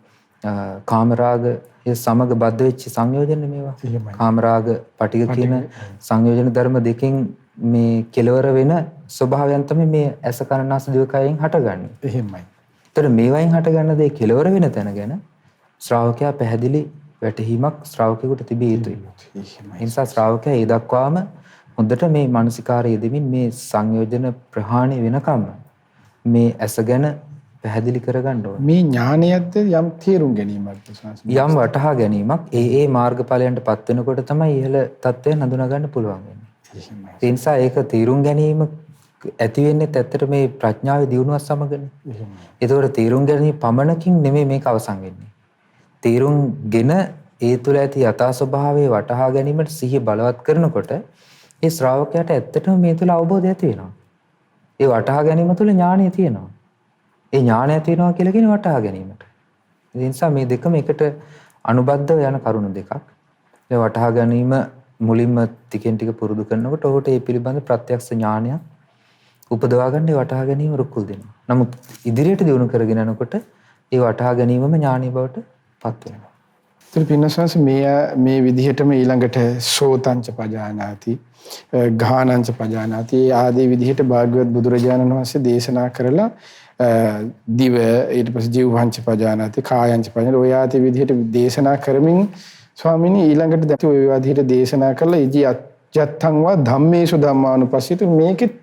කාමරාග ඒ සමග බද්ධ වෙච්ච සංයෝජන මේවා. කාමරාග, පටිඝ කියන සංයෝජන ධර්ම දෙකෙන් මේ කෙලවර වෙන ස්වභාවයන් තමයි මේ ඇස කන නාසය දිවකයෙන් හටගන්නේ. එහෙමයි. ඒතර මේවායින් හටගන්න දේ කෙලවර වෙන තැන ගැන ශ්‍රාවකයා පැහැදිලි වැටහීමක් ශ්‍රාවකයෙකුට තිබිය යුතුයි. ඒ නිසා ශ්‍රාවකයා ඒ දක්වාම හොඳට මේ මානසිකාරය යෙදෙමින් මේ සංයෝජන ප්‍රහාණය වෙනකම් මේ ඇස ගැන පැහැදිලි කරගන්න ඕනේ. මේ ඥානයත් යම් තේරුම් ගැනීමක් යම් වටහා ගැනීමක් ඒ මාර්ගඵලයන්ටපත් වෙනකොට තමයි ඉහළ තත්ත්වයන් හඳුනා ගන්න පුළුවන් වෙන්නේ. ඒ නිසා ඒක තේරුම් ගැනීම ඇති වෙන්නේ ඇත්තට මේ ප්‍රඥාවේ දියුණුවත් සමගනේ. ඒතකොට තේරුම් ගැනීම පමණකින් නෙමෙයි මේක අවසන් වෙන්නේ. තේරුම්ගෙන ඒ තුළ ඇති යථා ස්වභාවය වටහා ගැනීමට සිහිය බලවත් කරනකොට ඒ ශ්‍රාවකයාට ඇත්තටම මේ තුළ අවබෝධය ඇති වෙනවා. ඒ වටහා ගැනීම තුළ ඥානය තියෙනවා. ඒ ඥානය තියෙනවා කියලා කියන්නේ වටහා ගැනීමට. ඒ නිසා මේ දෙකම එකට අනුබද්ධව යන කරුණු දෙකක්. ඒ වටහා ගැනීම මුලින්ම ටිකෙන් ටික පුරුදු කරනකොට ඔහුට ඒ පිළිබඳ ප්‍රත්‍යක්ෂ ඥානයක් උපදවා ගන්න වටහා ගැනීම රුකුල් දෙනවා. නමුත් ඉදිරියට දියුණු කරගෙන යනකොට ඒ වටහා ගැනීමම ඥානීය බවට පත් වෙනවා. ඉතින් පින්නසංශ මේ විදිහටම ඊළඟට සෝතංච පජානාති ගානංච පජානාති ආදී විදිහට භාග්‍යවත් බුදුරජාණන් වහන්සේ දේශනා කරලා දිව ඊට පස්සේ ජීවහංච පජානාති කායංච පජානාති ඔය ආදී විදිහට දේශනා කරමින් ස්වාමීනි ඊළඟට දැන් ඔය විදිහට දේශනා කරලා ඉදි අජත්තං වා ධම්මේසු ධම්මානුපස්සිත මේකෙත්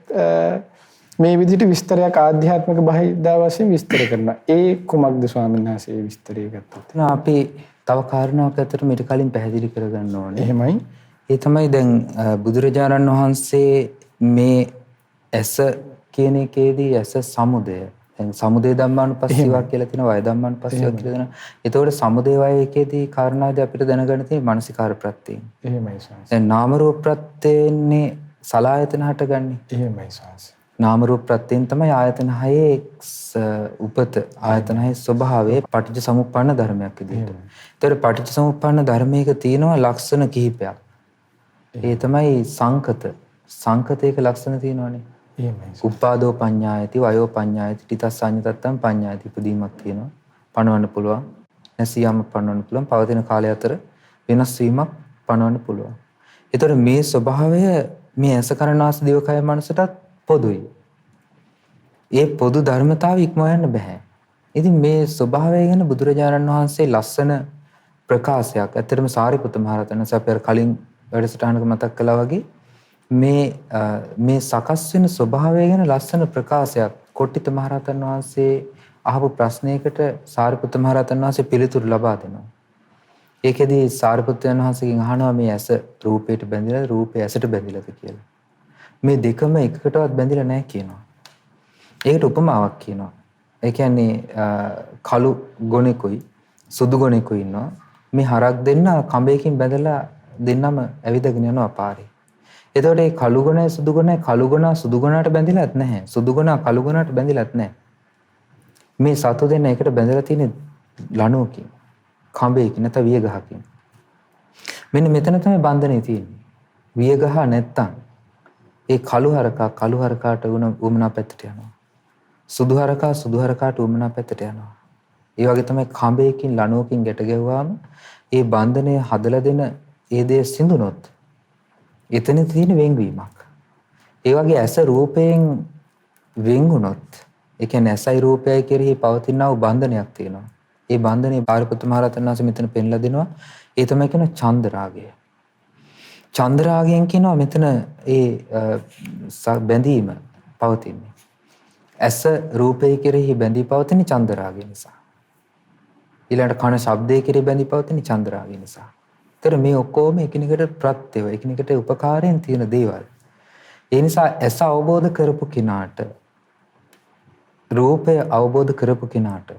මේ විදිහට විස්තරයක් ආධ්‍යාත්මික බහිද්දා වශයෙන් විස්තර කරනවා. ඒ කුමක්ද ස්වාමීන් වහන්සේ විස්තරය ගත්තොත්? අපි තව කාරණාවක් අතර මෙට කලින් පැහැදිලි කරගන්න ඕනේ. එහෙමයි. ඒ තමයි දැන් බුදුරජාණන් වහන්සේ මේ ඇස කියන එකේදී ඇස සමුදය. දැන් සමුදය ධම්මානුපස්සීවා කියලා තියෙනවා, වය ධම්මානුපස්සීවා කියලා තියෙනවා. ඒතකොට සමුදය වය එකේදී කාරණාවදී අපිට දැනගන්න තියෙන්නේ මානසිකාර ප්‍රත්‍යයෙන්. එහෙමයි සාංශ. දැන් නාම රූප ප්‍රත්‍යයෙන්නේ සලආයතන හටගන්නේ. එහෙමයි සාංශ. නාම රූප ප්‍රත්‍යයෙන් තමයි ආයතන හයේ උපත ආයතන හයේ ස්වභාවය පටිච්ච සමුප්පන්න ධර්මයක් විදිහට. ඒතර පටිච්ච සමුප්පන්න ධර්මයක තියෙනවා ලක්ෂණ කිහිපයක්. ඒ තමයි සංකත. සංකතයක ලක්ෂණ තියෙනවානේ. එහෙමයි. උපාදෝ පඤ්ඤායති වයෝ පඤ්ඤායති ඨිතස්සඤ්ඤතත්තම් පඤ්ඤායති ඉදීමක් තියෙනවා. පණවන්න පුළුවන්. නැසියම පණවන්න පුළුවන්. පවතින කාලය අතර වෙනස් වීමක් පණවන්න පුළුවන්. ඒතර මේ ස්වභාවය මේ ඇස කරනාස දිවකය මනසටත් පොදුයි. ඒ පොදු ධර්මතාව ඉක්ම යන්න බෑ. ඉතින් මේ ස්වභාවය ගැන බුදුරජාණන් වහන්සේ ලස්සන ප්‍රකාශයක්. ඇත්තටම සාරිපුත්ත මහ රහතන් වහන්සේ අපි කලින් වැඩසටහනක මතක් කළා වගේ මේ සකස් වෙන ස්වභාවය ගැන ලස්සන ප්‍රකාශයක් කොට්ටිත මහ රහතන් වහන්සේ අහපු ප්‍රශ්නයකට සාරිපුත්ත මහ රහතන් වහන්සේ පිළිතුරු ලබා දෙනවා. ඒකෙදී සාරිපුත්තයන් වහන්සේගෙන් අහනවා මේ ඇස රූපයට බැඳිලාද රූපය ඇසට බැඳිලාද කියලා. මේ දෙකම එකකටවත් බැඳිලා නැහැ කියනවා. ඒකට උපමාවක් කියනවා. ඒ කියන්නේ කළු ගොනෙකුයි සුදු ගොනෙකුයි ඉන්නවා. මේ හරක් දෙන්න කඹයකින් බැඳලා දෙන්නම ඇවිදගෙන යනවා පාරේ. එතකොට මේ කළු ගොනේ සුදු ගොනේ කළු ගොනා සුදු ගොනාට බැඳිලාත් නැහැ. සුදු ගොනා කළු ගොනාට බැඳිලාත් නැහැ. මේ සතු දෙන්න එකට බැඳලා තියෙන ලණුවකින් කඹයකින් නැත්නම් වියගහකින්. මෙන්න මෙතන තමයි බන්ධනේ තියෙන්නේ. වියගහ නැත්තම් ඒ කළු හරකාට උමනා පැත්තට යනවා. සුදු හරකාට උමනා පැත්තට යනවා. ඒ වගේ තමයි කඹයකින් ලණුවකින් ගැට ගැහුවාම ඒ බන්ධනය හදලා දෙන ඒ දේ සිඳුනොත් එතන තියෙන වෙන්වීමක්. ඒ වගේ ඇස රූපයෙන් වෙන් වුණොත් ඒ කියන්නේ ඇසයි රූපයයි කෙරෙහි පවතිනා වූ බන්ධනයක් තියෙනවා. ඒ බන්ධනේ පාරිපුත්ත මහ රහතන් වහන්සේ මෙතන පෙන්ලා දෙනවා. ඒ තමයි කියන චන්ද රාගය. චන්ද රාගයෙන් කියනවා මෙතන ඒ බැඳීම පවතින්නේ. ඇස රූපය කෙරෙහි බැඳී පවතින චන්ද රාගය නිසා. ඊළඟට කන ශබ්දයේ කෙරෙහි බැඳී පවතින චන්ද රාගය නිසා. ඒතර මේ ඔක්කොම එකිනෙකට ප්‍රත්‍යව එකිනෙකට උපකාරයෙන් තියෙන දේවල්. ඒ නිසා ඇස අවබෝධ කරපු කෙනාට රූපය අවබෝධ කරපු කෙනාට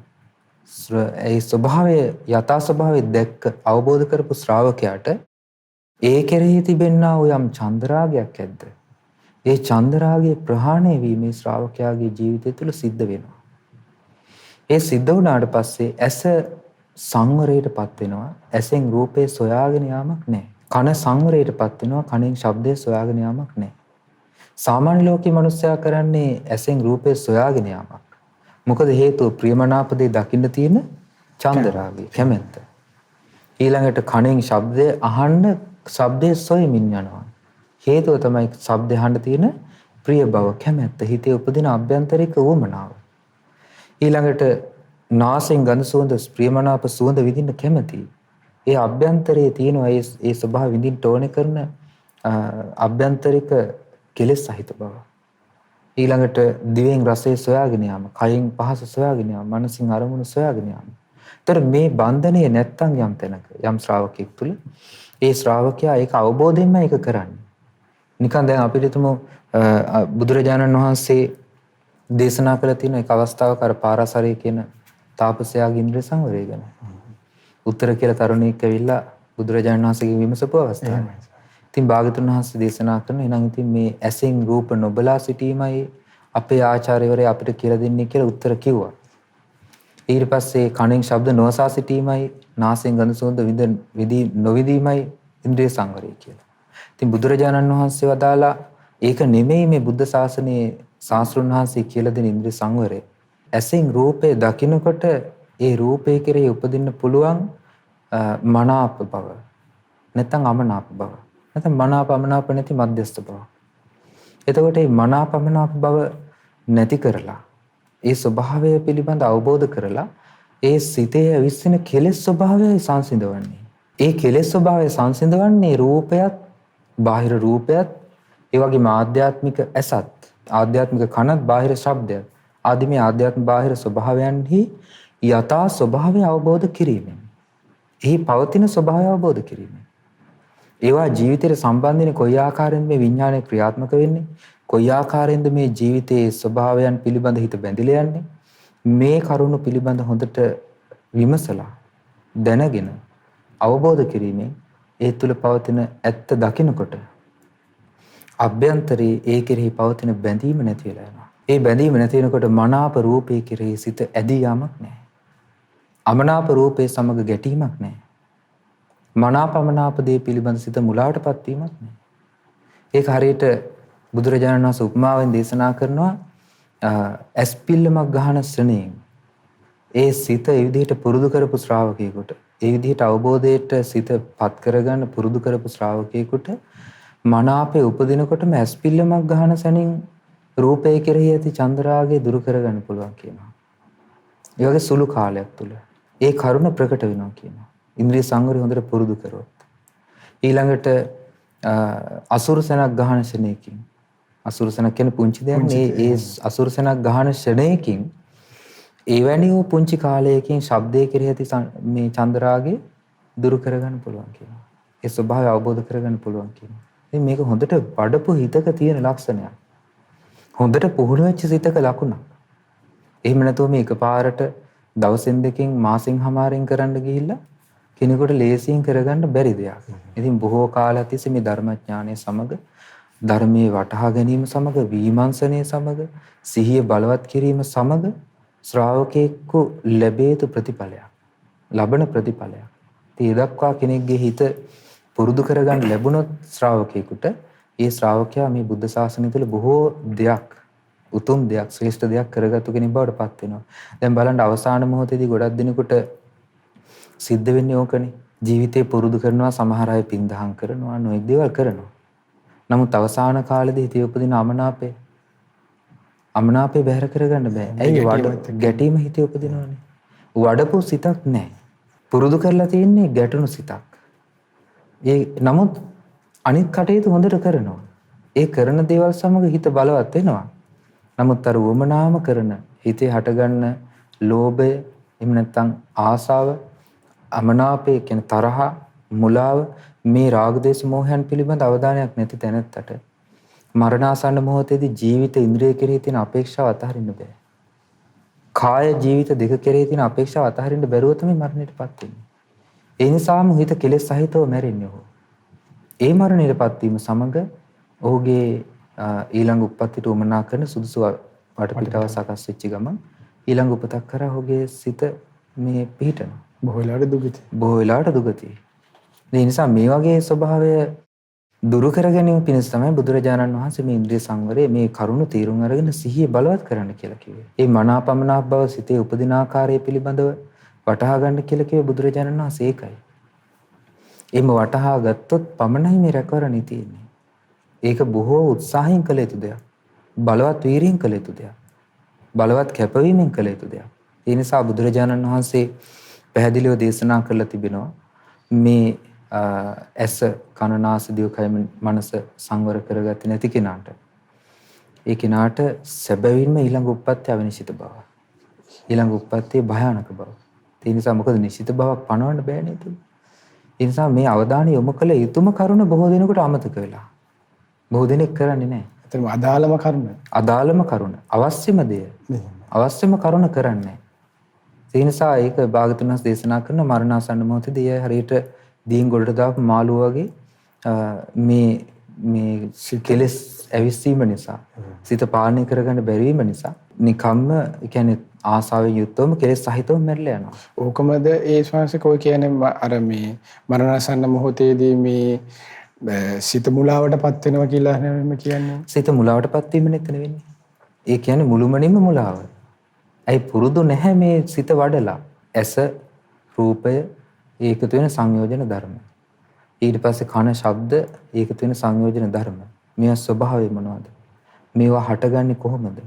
ඒ ස්වභාවය යථා ස්වභාවය දැක්ක අවබෝධ කරපු ශ්‍රාවකයාට ඒ කෙරෙහි තිබෙනා වූ යම් චන්දරාගයක් ඇද්ද ඒ චන්දරාගයේ ප්‍රහාණය වීමේ ශ්‍රාවකයාගේ ජීවිතය තුළ සිද්ධ වෙනවා. ඒ සිද්ධ වුණාට පස්සේ ඇස සංවරයටපත් වෙනවා. ඇසෙන් රූපේ සොයාගෙන යාමක් නැහැ. කන සංවරයටපත් වෙනවා. කනෙන් ශබ්දේ සොයාගෙන යාමක් නැහැ. සාමාන්‍ය ලෝකයේ මිනිස්සයා කරන්නේ ඇසෙන් රූපේ සොයාගෙන යාමක්. මොකද හේතුව ප්‍රියමනාප දේ දකින්න තියෙන චන්දරාගය කැමැත්ත. ඊළඟට කනෙන් ශබ්දය අහන්න ශබ්දේ සොයමින් යනවා. හේතුව තමයි ශබ්දය අහන්න තියෙන ප්‍රිය බව කැමැත්ත. හිතේ උපදින අභ්‍යන්තරික උවමනාව. ඊළඟට නාසයෙන් ගඳ සුවඳ ප්‍රියමනාප සුවඳ විඳින්න කැමැති. ඒ අභ්‍යන්තරයේ තියෙන ඒ ස්වභාව විඳින්න ඕනේ කරන අභ්‍යන්තරික කෙලෙස් සහිත බව. ඊළඟට දිවෙන් රසය සොයාගෙන යාම, කයෙන් පහස සොයාගෙන යාම, මනසින් අරමුණු සොයාගෙන යාම. ඒතර මේ බන්ධනය නැත්තම් යම් තැනක යම් ශ්‍රාවකෙක් තුල ඒ ශ්‍රාවකයා ඒක අවබෝධයෙන්ම ඒක කරන්නේ. නිකන් දැන් අපිට තුමු බුදුරජාණන් වහන්සේ දේශනා කළ තියෙන එක අවස්ථාවක අර පාරාසරය කියන තාපසයාගේ ඉන්ද්‍රිය සංවරය ගැන. උත්තර කියලා තරුණයෙක් ඇවිල්ලා බුදුරජාණන් වහන්සේගෙන් විමසපු අවස්ථාව. ඉතින් භාගතුන් වහන්සේ දේශනා කරන එහෙනම් ඉතින් මේ ඇසෙන් රූප නොබලා සිටීමයි අපේ ආචාර්යවරයා අපිට කියලා දෙන්නේ කියලා උත්තර කිව්වා. ඊට පස්සේ කනෙන් ශබ්ද නොසා සිටීමයි නාසයෙන් ගඳ සුවඳ විඳී නොවිදීමයි ඉන්ද්‍රිය සංවරය කියලා. ඉතින් බුදුරජාණන් වහන්සේ වදාලා ඒක නෙමෙයි මේ බුද්ධ ශාසනයේ ශාස්ත්‍රඥ වහන්සේ කියලා දෙන ඉන්ද්‍රිය සංවරය. ඇසින් රූපේ දකින්නකොට ඒ රූපේ කෙරෙහි උපදින්න පුළුවන් මනාප බව. නැත්නම් අමනාප බව. නැත්නම් මනාප අමනාප නැති මධ්‍යස්ථ බව. එතකොට මේ මනාප අමනාප බව නැති කරලා ඒ ස්වභාවය පිළිබඳ අවබෝධ කරලා ඒ සිතේ ඇවිස්සෙන කෙලෙස් ස්වභාවය සංසිඳවන්නේ. ඒ කෙලෙස් ස්වභාවය සංසිඳවන්නේ රූපයත්, බාහිර රූපයත්, ඒ වගේම ආධ්‍යාත්මික ඇසත්, ආධ්‍යාත්මික කනත්, බාහිර ශබ්දයත් ආදී මේ ආධ්‍යාත්මික බාහිර ස්වභාවයන්හි යථා ස්වභාවය අවබෝධ කිරීමෙන්. එහි පවතින ස්වභාවය අවබෝධ කිරීමෙන්. ඒවා ජීවිතයට සම්බන්ධ වෙන කොයි ආකාරයෙන්ද මේ විඥානය ක්‍රියාත්මක වෙන්නේ? කොයි ආකාරයෙන්ද මේ ජීවිතයේ ස්වභාවයන් පිළිබඳ හිත බැඳිලා යන්නේ? මේ කරුණු පිළිබඳ හොඳට විමසලා දැනගෙන අවබෝධ කිරීමෙන් ඒ තුල පවතින ඇත්ත දකිනකොට අභ්‍යන්තරයේ ඒ කෙරෙහි පවතින බැඳීම නැති වෙලා යනවා. ඒ බැඳීම නැති වෙනකොට මනාප රූපේ කෙරෙහි සිත ඇදී යාමක් නැහැ. අමනාප රූපේ සමග ගැටීමක් නැහැ. මනාපමනාප දේ පිළිබඳ සිත මුලාවටපත් වීමක් නැහැ. ඒක හරියට බුදුරජාණන් වහන්සේ උපමාවෙන් දේශනා කරනවා ඇස්පිල්ලමක් ගහන ශ්‍රණයෙන් ඒ සිත ඒ විදිහට පුරුදු කරපු ශ්‍රාවකයෙකුට, ඒ විදිහට අවබෝධයට සිත පත් කරගන්න පුරුදු කරපු ශ්‍රාවකයෙකුට මනාපේ උපදිනකොටම ඇස්පිල්ලමක් ගහන සැනින් රූපය කෙරෙහි ඇති චන්ද්‍රාගය දුරු කරගන්න පුළුවන් කියනවා. ඒ වගේ සුළු කාලයක් තුල ඒ කරුණ ප්‍රකට වෙනවා කියනවා. ඉන්ද්‍රිය සංවරය හොඳට පුරුදු කරොත්. ඊළඟට අසුරසනක් ගහන ශරණයකින්, අසුරසනක් කියන්නේ පුංචි දෙයක් නේ. ඒ අසුරසනක් ගහන ශරණයකින් එවැනි වූ පුංචි කාලයකින් ශබ්දයේ කෙරෙහි ඇති මේ චන්ද්‍රාගය දුරු කරගන්න පුළුවන් කියනවා. ඒ ස්වභාවය අවබෝධ කරගන්න පුළුවන් කියනවා. ඉතින් මේක හොඳට වඩපු හිතක තියෙන ලක්ෂණයක්. හොඳට පුහුණු වෙච්ච සිතක ලකුණක්. එහෙම නැතුව මේ එකපාරට දවසෙන් දෙකකින් මාසෙන් හමාරෙන් කරන්න ගිහිල්ලා කෙනෙකුට ලේසියෙන් කරගන්න බැරි දෙයක්. ඉතින් බොහෝ කාලයක් තිස්සේ මේ ධර්මඥානය සමග, ධර්මයේ වටහා ගැනීම සමග, විමර්ශනය සමග, සිහිය බලවත් කිරීම සමග ශ්‍රාවකෙකු ලැබේ යුතු ප්‍රතිඵලයක්. ලබන ප්‍රතිඵලයක්. ඒ දක්වා කෙනෙක්ගේ හිත පුරුදු කරගන්න ලැබුණොත් ශ්‍රාවකෙකුට, ඒ ශ්‍රාවකයා මේ බුද්ධ ශාසනය තුළ බොහෝ දෙයක්, උතුම් දෙයක්, ශ්‍රේෂ්ඨ දෙයක් කරගත්තු කෙනෙක් බවට පත් වෙනවා. දැන් බලන්න අවසාන මොහොතේදී ගොඩක් දිනකට සිද්ධ වෙන්නේ ඕකනේ. ජීවිතේ පුරුදු කරනවා, සමහර අය පින්දහම් කරනවා, නොයෙක් දේවල් කරනවා. නමුත් අවසාන කාලෙදී හිතේ උපදින අමනාපේ බැහැර කරගන්න බෑ. ඇයි? ගැටීම හිතේ උපදිනවනේ. වඩපු සිතක් නැහැ. පුරුදු කරලා තියෙන්නේ ගැටුණු සිතක්. නමුත් අනිත් කටයුතු හොඳට කරනවා. ඒ කරන දේවල් සමග හිත බලවත් වෙනවා. නමුත් අර වමනාම කරන හිතේ හටගන්න ලෝභය, එහෙම නැත්නම් ආසාව, අමනාපය කියන තරහ, මුලාව, මේ රාග දේශ මොහයන් පිළිබඳ අවධානයක් නැති තැනැත්තට මරණාසන්න මොහොතේදී ජීවිත ඉන්ද්‍රිය කෙරෙහි තියෙන අපේක්ෂාව අතහරින්න බෑ. කාය ජීවිත දෙක කෙරෙහි තියෙන අපේක්ෂාව අතහරින්න බැරුව තමයි මරණයටපත් වෙන්නේ. ඒ නිසාම හිත කෙලෙස් සහිතව මැරෙන්නේ ඔහු. ඒ මරණයටපත් වීම සමග ඔහුගේ ඊළඟ උප්පත්තිට උමනා කරන සුදුසු වටපිටාව සකස් වෙච්ච ගමන් ඊළඟ උපතක් කරා ඔහුගේ සිත මේ පිහිටනවා. බොහෝ වෙලාවට දුගතිය. ඒ නිසා මේ වගේ ස්වභාවය දුරු කර ගැනීම පිණිස තමයි බුදුරජාණන් වහන්සේ මේ ඉන්ද්‍රිය සංවරය, මේ කරුණු තීරුම් අරගෙන සිහිය බලවත් කරන්න කියලා කිව්වේ. මේ මනාපමනාප බව සිතේ උපදින ආකාරය පිළිබඳව වටහා ගන්න කියලා කිව්වේ බුදුරජාණන් වහන්සේ ඒකයි. එimhe වටහා ගත්තොත් පමණයි මේ රැකවරණේ තියෙන්නේ. ඒක බොහෝ උත්සාහයෙන් කළ යුතු දෙයක්. බලවත් වීරියෙන් කළ යුතු දෙයක්. බලවත් කැපවීමෙන් කළ යුතු දෙයක්. ඒ නිසා බුදුරජාණන් වහන්සේ පැහැදිලිව දේශනා කරලා තිබෙනවා මේ ඇස, කන, නාසය, දිව, කය, මනස සංවර කරගත්තේ නැති කෙනාට, ඒ කෙනාට සැබවින්ම ඊළඟ උප්පත්තිය අවිනිශ්චිත බව. ඊළඟ උප්පත්තිය භයානක බව. ඒ නිසා මොකද නිශ්චිත බවක් පනවන්න බෑ නේද? ඒ නිසා මේ අවධානය යොමු කළ යුතුම කරුණ බොහෝ දෙනෙකුට අමතක වෙලා. බොහෝ දෙනෙක් කරන්නේ නැහැ. ඒතරම අදාළම කරුණ. අදාළම කරුණ. අවශ්‍යම දේ. අවශ්‍යම කරුණ කරන්නේ. ඒ නිසා ඒක භාගතුන් වහන්සේ දේශනා කරන මරණාසන්න මොහොතේදී අය හරියට දීන් ගොඩට දාපු මාළුව වගේ මේ කෙලෙස් ඇවිස්සීම නිසා, සිත පාලනය කරගන්න බැරි වීම නිසා නිකම්ම කියන්නේ ආසාවෙන් යුක්තවම කෙලෙස් සහිතව මැරිලා යනවා. ඕකමද ඒ ශ්වාසක ඔය කියන්නේ අර මේ මරණාසන්න මොහොතේදී මේ සිත මුලාවටපත් වෙනවා කියලා නෙමෙයි කියන්නේ. සිත මුලාවටපත් වීම නෙතන වෙන්නේ. ඒ කියන්නේ මුළුමනින්ම මුලාව. ඇයි පුරුදු නැහැ මේ සිත වඩලා. ඇස රූපය ඒකතු වෙන සංයෝජන ධර්ම. ඊට පස්සේ කන ශබ්ද ඒකතු වෙන සංයෝජන ධර්ම. මේවා ස්වභාවය මොනවද? මේවා හටගන්නේ කොහොමද?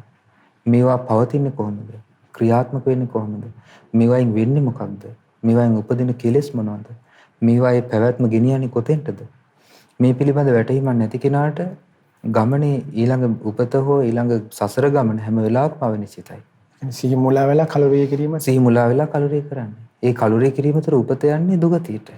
මේවා පවතින්නේ කොහොමද? ක්‍රියාත්මක වෙන්නේ කොහොමද? මේවායින් වෙන්නේ මොකක්ද? මේවායින් උපදින කෙලෙස් මොනවද? මේවායේ පැවැත්ම ගෙනියන්නේ කොතෙන්ටද? මේ පිළිබඳ වැටහීමක් නැති කෙනාට ගමනේ ඊළඟ උපත හෝ ඊළඟ සසර ගමන හැම වෙලාවකම අනිශ්චිතයි. සිහි මුලා වෙලා කලුරිය කිරීම. සිහි මුලා වෙලා කලුරිය කරන්නේ. ඒ කලුරිය කිරීම තුළ උපත යන්නේ දුගතියට.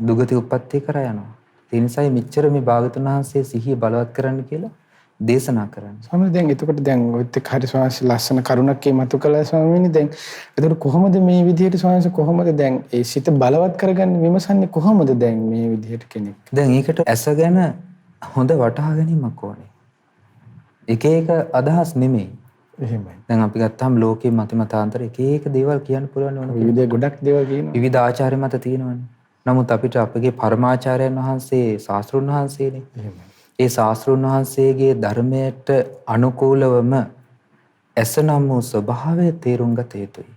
දුගති උප්පත්තිය කරා යනවා. ඒ නිසායි මෙච්චර මේ භාගතුන් වහන්සේ සිහිය බලවත් කරන්න කියලා දේශනා කරන්නේ. ස්වාමීනි දැන් එතකොට දැන් ඔයත් එක්ක හරි ස්වාමීනි ලස්සන කරුණක් මතු කළා ස්වාමීනි. දැන් එතකොට කොහොමද මේ විදිහට ස්වාමීනි කොහොමද දැන් ඒ සිත බලවත් කරගන්න විමසන්නේ කොහොමද දැන් මේ විදිහට කෙනෙක්? දැන් ඒකට ඇස ගැන හොඳ වටහා ගැනීමක් ඕනේ. එක එක අදහස් නෙමෙයි. එහෙමයි. දැන් අපි ගත්තාම ලෝකයේ මතිමතාන්තර එක එක දේවල් කියන්න පුළුවන් ඕන. විවිධ ගොඩක් දේවල් කියනවා. විවිධ ආචාර්ය මත තියෙනවනේ. නමුත් අපිට අපගේ පරමාචාර්යයන් වහන්සේ ශාස්ත්‍රුන් වහන්සේනේ. එහෙමයි. ඒ ශාස්ත්‍රුන් වහන්සේගේ ධර්මයට අනුකූලවම ඇස නම් වූ ස්වභාවය තේරුම් ගත යුතුයි.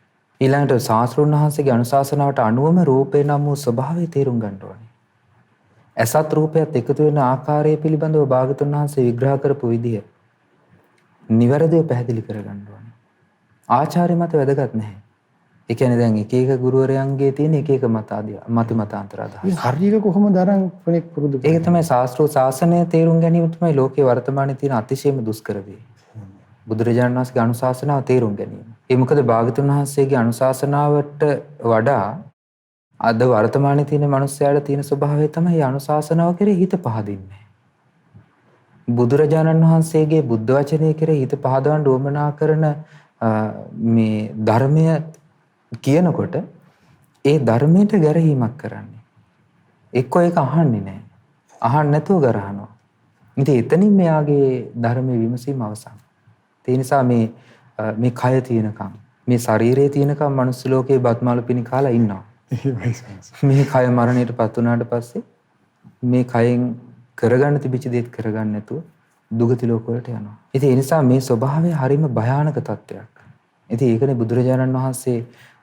ඊළඟට ශාස්ත්‍රුන් වහන්සේගේ අනුශාසනාවට අනුවම රූපේ නම් වූ ස්වභාවය තේරුම් ගන්න ඕනේ. ඇසත් රූපයත් එකතු වෙන ආකාරය පිළිබඳව භාගතුන් වහන්සේ විග්‍රහ කරපු විදිය නිවැරදිව පැහැදිලි කරගන්න ඕනේ. ආචාර්ය මත වැදගත් නැහැ. ඒ කියන්නේ දැන් එක එක ගුරුවරයන්ගේ තියෙන එක එක මතාන්තර අදහස්. හරියට කොහොමද අරන් කෙනෙක් පුරුදු කරන්නේ? ඒක තමයි ශාස්ත්‍රීය ශාසනය තේරුම් ගැනීම තමයි ලෝකේ වර්තමානයේ තියෙන අතිශයම දුෂ්කර දේ. බුදුරජාණන් වහන්සේගේ අනුශාසනාව තේරුම් ගැනීම. ඒ මොකද භාගතුන් වහන්සේගේ අනුශාසනාවට වඩා අද වර්තමානයේ තියෙන මිනිස්යාට තියෙන ස්වභාවය තමයි අනුශාසනාව කෙරෙහි හිත පහදින්නේ. බුදුරජාණන් වහන්සේගේ බුද්ධ වචනය කෙරෙහි හිත පහදවන්න උවමනා කරන මේ ධර්මය කියනකොට ඒ ධර්මයට ගැරහීමක් කරන්නේ. එක්කෝ ඒක අහන්නේ නැහැ. අහන්න නැතුව ගරහනවා. ඉතින් එතනින් මෙයාගේ ධර්මයේ විමසීම අවසන්. ඒ නිසා මේ කය තියෙනකම් මේ ශරීරයේ තියෙනකම් මනුස්ස ලෝකේ බත්මාළු පිණි කාලා ඉන්නවා. මේ කය මරණයටපත් වුණාට පස්සේ මේ කයෙන් කරගන්න තිබිච්ච දේත් කරගන්න නැතුව දුගති ලෝක වලට යනවා. ඉතින් ඒ නිසා මේ ස්වභාවය හරිම භයානක තත්ත්වයක්. ඉතින් ඒකනේ බුදුරජාණන් වහන්සේ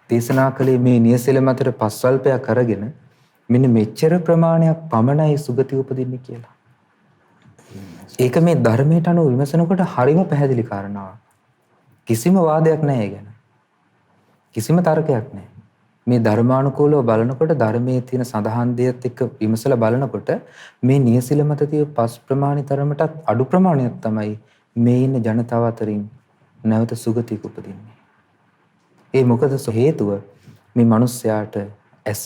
දේශනා කළේ මේ නියසෙල මතට පස්වල්පයක් අරගෙන මෙන්න මෙච්චර ප්‍රමාණයක් පමණයි සුගති උපදින්නේ කියලා. ඒක මේ ධර්මයට අනුව විමසනකොට හරිම පැහැදිලි කාරණාවක්. කිසිම වාදයක් නැහැ ඒ ගැන. කිසිම තර්කයක් නැහැ. මේ ධර්මානුකූලව බලනකොට ධර්මයේ තියෙන සඳහන් දේත් එක්ක විමසලා බලනකොට මේ නියසිල මත තියෙන පස් ප්‍රමාණිතරමටත් අඩු ප්‍රමාණයක් තමයි මේ ඉන්න ජනතාව අතරින් නැවත සුගතියක උපදින්නේ. ඒ මොකද හේතුව මේ මිනිස්යාට ඇස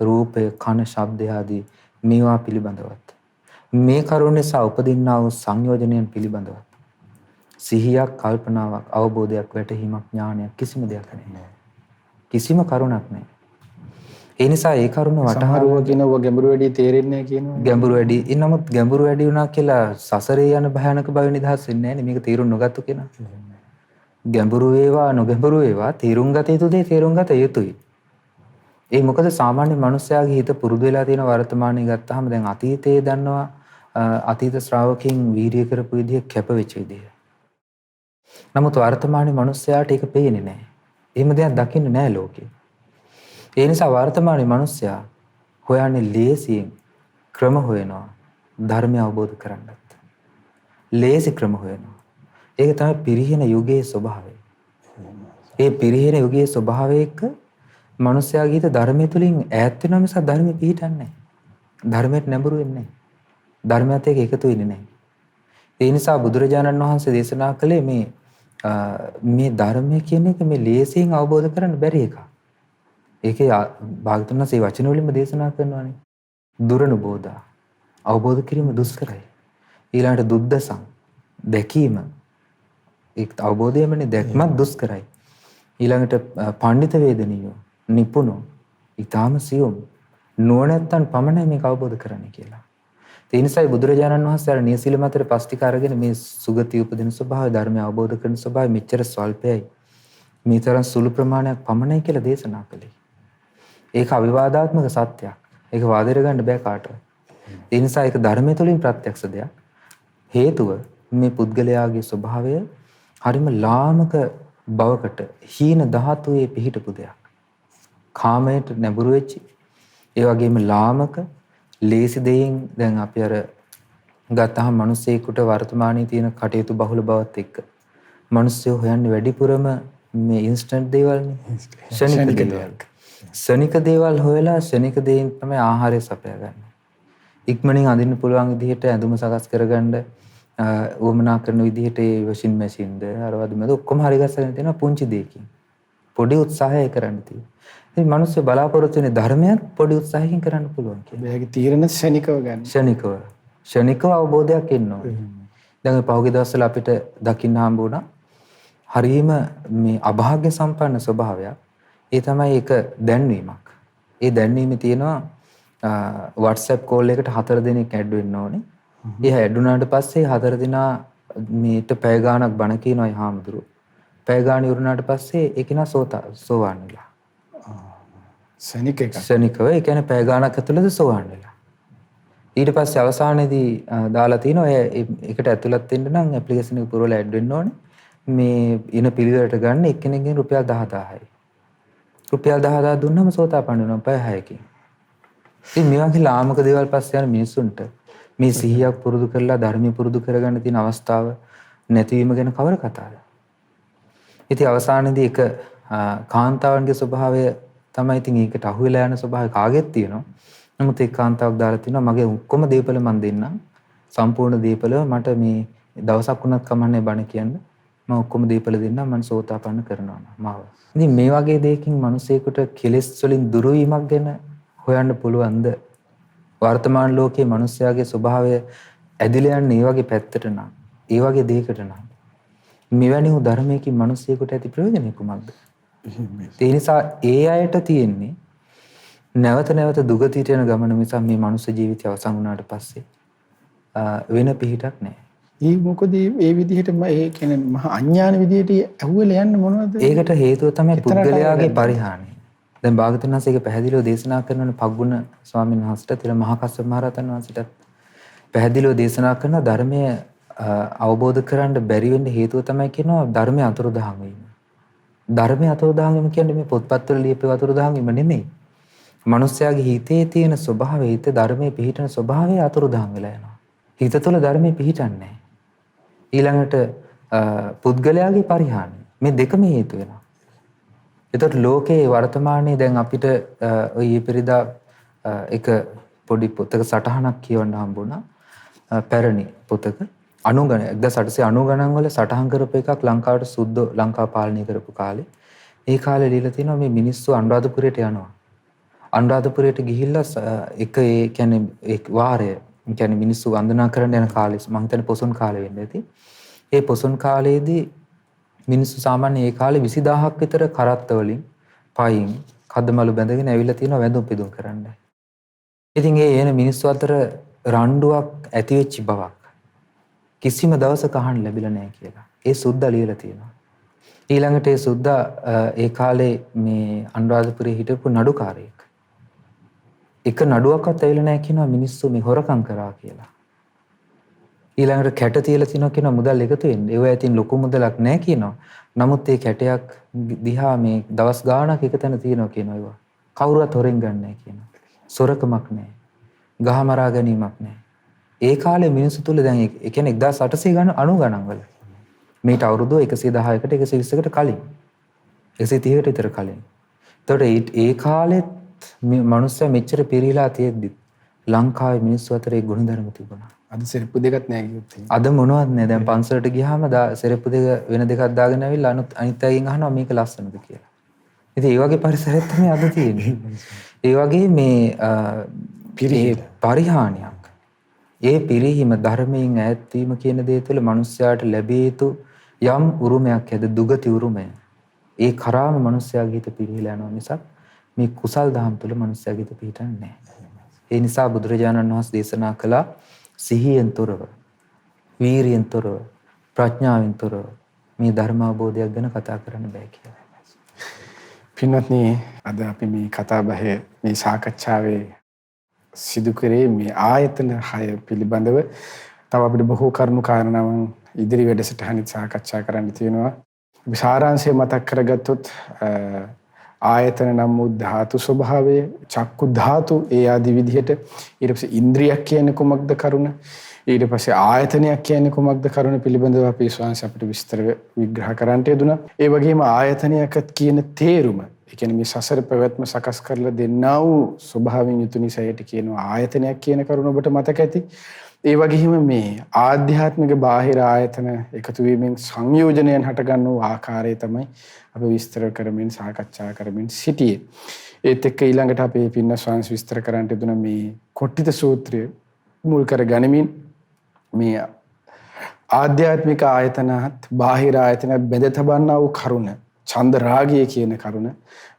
රූපය කන ශබ්දය ආදී මේවා පිළිබඳවත් මේ කරුණ නිසා උපදින්නා වූ සංයෝජනයන් පිළිබඳවත් සිහියක් කල්පනාවක් අවබෝධයක් වැටහීමක් ඥානයක් කිසිම දෙයක් නැහැ. කිසිම කරුණක් නැහැ. ඒ නිසා ඒ කරුණ වටහාරුව කියනවා ගැඹුරු වැඩි තේරෙන්නේ නැහැ කියනවා. ගැඹුරු වැඩි. නමුත් ගැඹුරු වැඩි වුණා කියලා සසරේ යන භයානක බව නිදහස් වෙන්නේ නැහැ නේ. මේක තේරුම් නොගත්තු කෙනා. ගැඹුරු වේවා නොගැඹුරු වේවා තේරුම් ගත යුතු දේ තේරුම් ගත යුතුයි. ඒ මොකද සාමාන්‍ය මිනිස්යාගේ හිත පුරුදු වෙලා තියෙන වර්තමානයේ ගත්තාම දැන් අතීතයේ දන්නවා අතීත ශ්‍රාවකයන් වීර්ය කරපු විදිහ කැප වෙච්ච විදිහ. නමුත් වර්තමානයේ මිනිස්යාට ඒක පේන්නේ නැහැ. එහෙම දෙයක් දකින්නේ නැහැ ලෝකේ. ඒ නිසා වර්තමානයේ මිනිස්සයා හොයන්නේ ලේසියෙන් ක්‍රම හොයනවා ධර්මය අවබෝධ කරගන්නත්. ලේසි ක්‍රම හොයනවා. ඒක තමයි පිරිහෙන යුගයේ ස්වභාවය. ඒ පිරිහෙන යුගයේ ස්වභාවය එක්ක මිනිස්යාගේ හිත ධර්මය තුලින් ඈත් වෙනවා මිස ධර්මෙ පිහිටන්නේ නැහැ. ධර්මයට නැඹුරු වෙන්නේ නැහැ. ධර්මයත් එක්ක එකතු වෙන්නේ නැහැ. ඒ නිසා බුදුරජාණන් වහන්සේ දේශනා කළේ මේ ධර්මය කියන එක මේ ලේසියෙන් අවබෝධ කරන්න බැරි එකක්. ඒකේ භාගතුන් වහන්සේ වචන වලින්ම දේශනා කරනවානේ. දුරනුබෝධා අවබෝධ කිරීම දුෂ්කරයි. ඊළඟට දුද්දසං දැකීම ඒක අවබෝධයමනේ දැක්මත් දුෂ්කරයි. ඊළඟට පඬිත වේදනියෝ නිපුණෝ ඊටාම සියුම් නුවණැත්තන් පමණයි මේක අවබෝධ කරන්නේ කියලා. ඒ නිසායි බුදුරජාණන් වහන්සේ අර නියසිල මතට පස්තික අරගෙන මේ සුගති උපදින ස්වභාවය ධර්මය අවබෝධ කරන ස්වභාවය මෙච්චර ස්වල්පයයි. මේ තරම් සුළු ප්‍රමාණයක් පමණයි කියලා දේශනා කළේ. ඒක අවිවාදාත්මක සත්‍යයක්. ඒක වාදයට ගන්න බෑ කාටවත්. ඒ නිසා ඒක ධර්මයේ තුලින් ප්‍රත්‍යක්ෂ දෙයක්. හේතුව මේ පුද්ගලයාගේ ස්වභාවය හරිම ලාමක බවකට හීන ධාතුවේ පිහිටපු දෙයක්. කාමයට නැඹුරු වෙච්චි. ඒ වගේම ලාමක ලේසි දෙයින් දැන් අපි අර ගත්තහම මිනිස්සෙකුට වර්තමානයේ තියෙන කටයුතු බහුල බවත් එක්ක මිනිස්සු හොයන්නේ වැඩිපුරම මේ ඉන්ස්ටන්ට් දේවල්නේ. ක්ෂණික දේවල්. ක්ෂණික දේවල් හොයලා ක්ෂණික දේෙන් තමයි ආහාරය සපයාගන්නේ. ඉක්මනින් අඳින්න පුළුවන් විදිහට ඇඳුම සකස් කරගන්න උවමනා කරන විදිහට ඒ වොෂින් මැෂින්ද අරවද මේද ඔක්කොම හරි ගස්සගෙන තියෙනවා පුංචි දෙයකින්. පොඩි උත්සාහයක් කරන්න තියෙනවා. ඉතින් මිනිස්සු බලාපොරොත්තු වෙන ධර්මයක් පොඩි උත්සාහයකින් කරන්න පුළුවන් කියලා. ඒකේ තීරණ ශනිකව ගන්න. ශනිකව අවබෝධයක් එනවා. දැන් පහුගිය දවස්වල අපිට දකින්න හම්බ වුණා. හරියම මේ අභාග්‍ය සම්පන්න ස්වභාවයක්. ඒ තමයි එක දැන්වීමක්. ඒ දැන්වීමේ තියෙනවා WhatsApp call එකට 4 දෙනෙක් ඇඩ් වෙන්න ඕනේ. ඒ ඇඩ් වුණාට පස්සේ 4 දෙනා මේට පැය ගාණක් බණ කියනවා හාමුදුරුවෝ. පැය ගාණ ඉවරනාට පස්සේ ඒකිනා සෝවාන් වෙලා. ශනික එක. ශනිකව ඒ කියන්නේ පැය ගාණක් ඇතුළත සෝවාන් වෙලා. ඊට පස්සේ අවසානයේදී දාලා තිනවා ඒකට ඇතුළත් වෙන්න නම් ඇප්ලිකේෂන් එක පුරවලා ඇඩ් වෙන්න ඕනේ. මේ ඉන පිළිවෙලට ගන්න එක්කෙනෙක්ගෙන් රුපියල් 10000යි. රුපියල් 10000 දුන්නම සෝතාපන්න වෙනවා පැය 6කින්. ඉතින් මේ වගේ ලාමක දේවල් පස්සේ යන මිනිස්සුන්ට මේ සිහියක් පුරුදු කරලා ධර්මය පුරුදු කරගන්න තියෙන අවස්ථාව නැතිවීම ගැන කවර කතාවද? ඉතින් අවසානයේදී එක කාන්තාවන්ගේ ස්වභාවය තමයි ඉතින් ඒකට අහු වෙලා යන ස්වභාවය කාගෙත් තියෙනවා. නමුත් ඒ කාන්තාවක් දාලා තිනවා මගේ ඔක්කොම දීපල මන් දෙන්නම්. සම්පූර්ණ දීපල මට මේ දවසක් වුණත් කමන්නේ බණ කියන්න. මම ඔක්කොම දීපල දෙන්නම් මම සෝතාපන්න කරනවා මාව. ඉතින් මේ වගේ දෙයකින් මිනිසෙකුට කෙලෙස් වලින් දුරු වීමක් ගැන හොයන්න පුළුවන්ද? වර්තමාන ලෝකයේ මිනිස්යාගේ ස්වභාවය ඇදිලා යන්නේ මේ වගේ පැත්තට නම්, ඒ වගේ දෙයකට නම්. මෙවැනි වූ ධර්මයකින් මිනිසෙකුට ඇති ප්‍රයෝජනය කුමක්ද? ඒ නිසා ඒ අයට තියෙන්නේ නැවත නැවත දුගතියට යන ගමන මිස මේ මනුස්ස ජීවිතය අවසන් වුණාට පස්සේ වෙන පිහිටක් නැහැ. ඒ මොකද මේ විදිහට ඒ කියන්නේ මහා අඥාන විදිහට ඇහුවෙලා යන්න මොනවද? ඒකට හේතුව තමයි පුද්ගලයාගේ පරිහානිය. දැන් භාගතුන් වහන්සේ ඒක පැහැදිලිව දේශනා කරනවානේ පග්ගුණ ස්වාමීන් වහන්සේට තිර මහා කස්සප මහ රහතන් වහන්සේට පැහැදිලිව දේශනා කරන ධර්මය අවබෝධ කරගන්න බැරි වෙන්න හේතුව තමයි කියනවා ධර්මය අතුරුදහන් වීම. ධර්මය අතුරුදහන් වීම කියන්නේ මේ පොත්පත්වල ලියපු අතුරුදහන් වීම නෙමෙයි. මනුස්සයාගේ හිතේ තියෙන ස්වභාවය, හිත ධර්මයේ පිහිටන ස්වභාවය අතුරුදහන් වෙලා යනවා. හිත තුළ ධර්මයේ පිහිටන්නේ නැහැ. ඊළඟට පුද්ගලයාගේ පරිහානිය. මේ දෙකම හේතු වෙනවා. එතකොට ලෝකයේ වර්තමානයේ දැන් අපිට ඔය ඊපෙරිදා එක පොඩි පොතක සටහනක් කියවන්න හම්බුණා. පැරණි පොතක 1890 ගණන් වල සටහන් කරපු එකක් ලංකාවට සුද්ධ ලංකාව පාලනය කරපු කාලේ. ඒ කාලේ ලියලා තියෙනවා මේ මිනිස්සු අනුරාධපුරයට යනවා. අනුරාධපුරයට ගිහිල්ලා එක ඒ කියන්නේ ඒ වාරය කියන්නේ මිනිස්සු වන්දනා කරන්න යන කාලේ මම හිතන්නේ පොසොන් කාලේ වෙන්න ඇති. ඒ පොසොන් කාලේදී මිනිස්සු සාමාන්‍ය ඒ කාලේ 20000ක් විතර කරත්ත වලින් පයින් කද්දමලු බැඳගෙන ඇවිල්ලා තියෙනවා වැඳුම් පිදුම් කරන්න. ඉතින් ඒ එන මිනිස්සු අතර රණ්ඩුවක් ඇති වෙච්ච බවක් කිසිම දවසක අහන්න ලැබිලා නැහැ කියලා. ඒ සුද්දා ලියලා තියෙනවා. ඊළඟට ඒ සුද්දා ඒ කාලේ මේ අනුරාධපුරයේ හිටපු නඩුකාරයෙක්. එක නඩුවක්වත් ඇවිල්ලා නැහැ කියනවා මිනිස්සු මේ හොරකම් කරා කියලා. ඊළඟට කැට තියලා තිනවා කියනවා මුදල් එකතු වෙන්න. ඒව ඇතින් ලොකු මුදලක් නැහැ කියනවා. නමුත් ඒ කැටයක් දිහා මේ දවස් ගාණක් එක තැන තියනවා කියනවා ඒවා. කවුරුවත් හොරෙන් ගන්න නැහැ කියනවා. සොරකමක් නැහැ. ගහ මරා ගැනීමක් නැහැ. ඒ කාලේ මිනිස්සු තුල දැන් ඒ කියන්නේ 1800 ගණන් 90 ගණන් වල. මේට අවුරුදු 110කට 120කට කලින්. 130කට විතර කලින්. එතකොට ඒ කාලෙත් මනුස්සය මෙච්චර පිරීලා තියෙද්දි ලංකාවේ මිනිස්සු අතරේ ගුණධර්ම තිබුණා. අද සෙරප්පු දෙකක් නැහැ කිව්වොත් එහෙම. අද මොනවත් නැහැ. දැන් පන්සලට ගියාම සෙරප්පු දෙක වෙන දෙකක් දාගෙන ඇවිල්ලා අනිත් අයගෙන් අහනවා මේක ලස්සනද කියලා. ඉතින් ඒ වගේ පරිසරයක් තමයි අද තියෙන්නේ. ඒ වගේ මේ පරිහානියක්. ඒ පිරිහීම ධර්මයෙන් ඈත් වීම කියන දේ තුළ මිනිස්යාට ලැබිය යුතු යම් උරුමයක් ඇද දුගති උරුමය. ඒ කරාම මිනිස්යාගේ හිත පිරිහිලා යනවා නිසා මේ කුසල් දහම් තුළ මිනිස්යාගේ හිත පිහිටන්නේ නැහැ. ඒ නිසා බුදුරජාණන් වහන්සේ දේශනා කළා සිහියෙන් තොරව, වීරියෙන් තොරව, ප්‍රඥාවෙන් තොරව මේ ධර්ම අවබෝධයක් ගැන කතා කරන්න බෑ කියලා. පින්වත්නි, අද අපි මේ කතා බහේ මේ සාකච්ඡාවේ සිදු කරේ මේ ආයතන 6 පිළිබඳව. තව අපිට බොහෝ කරුණු කාරණාවන් ඉදිරි වැඩසටහනට සාකච්ඡා කරන්න තියෙනවා. සාරාංශය මතක් කරගත්තොත් ආයතන නම් වූ ධාතු ස්වභාවය, චක්කු ධාතු ඒ ආදි විදිහට, ඊට පස්සේ ඉන්ද්‍රියක් කියන්නේ කුමක්ද කරුණ, ඊට පස්සේ ආයතනයක් කියන්නේ කුමක්ද කරුණ පිළිබඳව අපි ස්වාංශ අපිට විස්තර විග්‍රහ කරන්නට යෙදුණා. ඒ වගේම ආයතනයක් කියන තේරුම, ඒ කියන්නේ මේ සසර පැවැත්ම සකස් කරලා දෙන්නා වූ ස්වභාවයෙන් යුතු නිසයට කියනවා ආයතනයක් කියන කරුණ ඔබට මතක ඇති. ඒ වගේම මේ ආධ්‍යාත්මික බාහිර ආයතන එකතු වීමෙන් සංයෝජනයන් හටගන්න වූ ආකාරය තමයි අපි විස්තර කරමින් සාකච්ඡා කරමින් සිටියේ. ඒත් එක්ක ඊළඟට අපේ පින්න ස්වාංශ විස්තර කරන්නට දුන මේ කොට්ටිත සූත්‍රය මුල් කර ගනිමින් මේ ආධ්‍යාත්මික ආයතනත් බාහිර ආයතන බෙද තබන්නා වූ කරුණ, ඡන්ද රාගය කියන කරුණ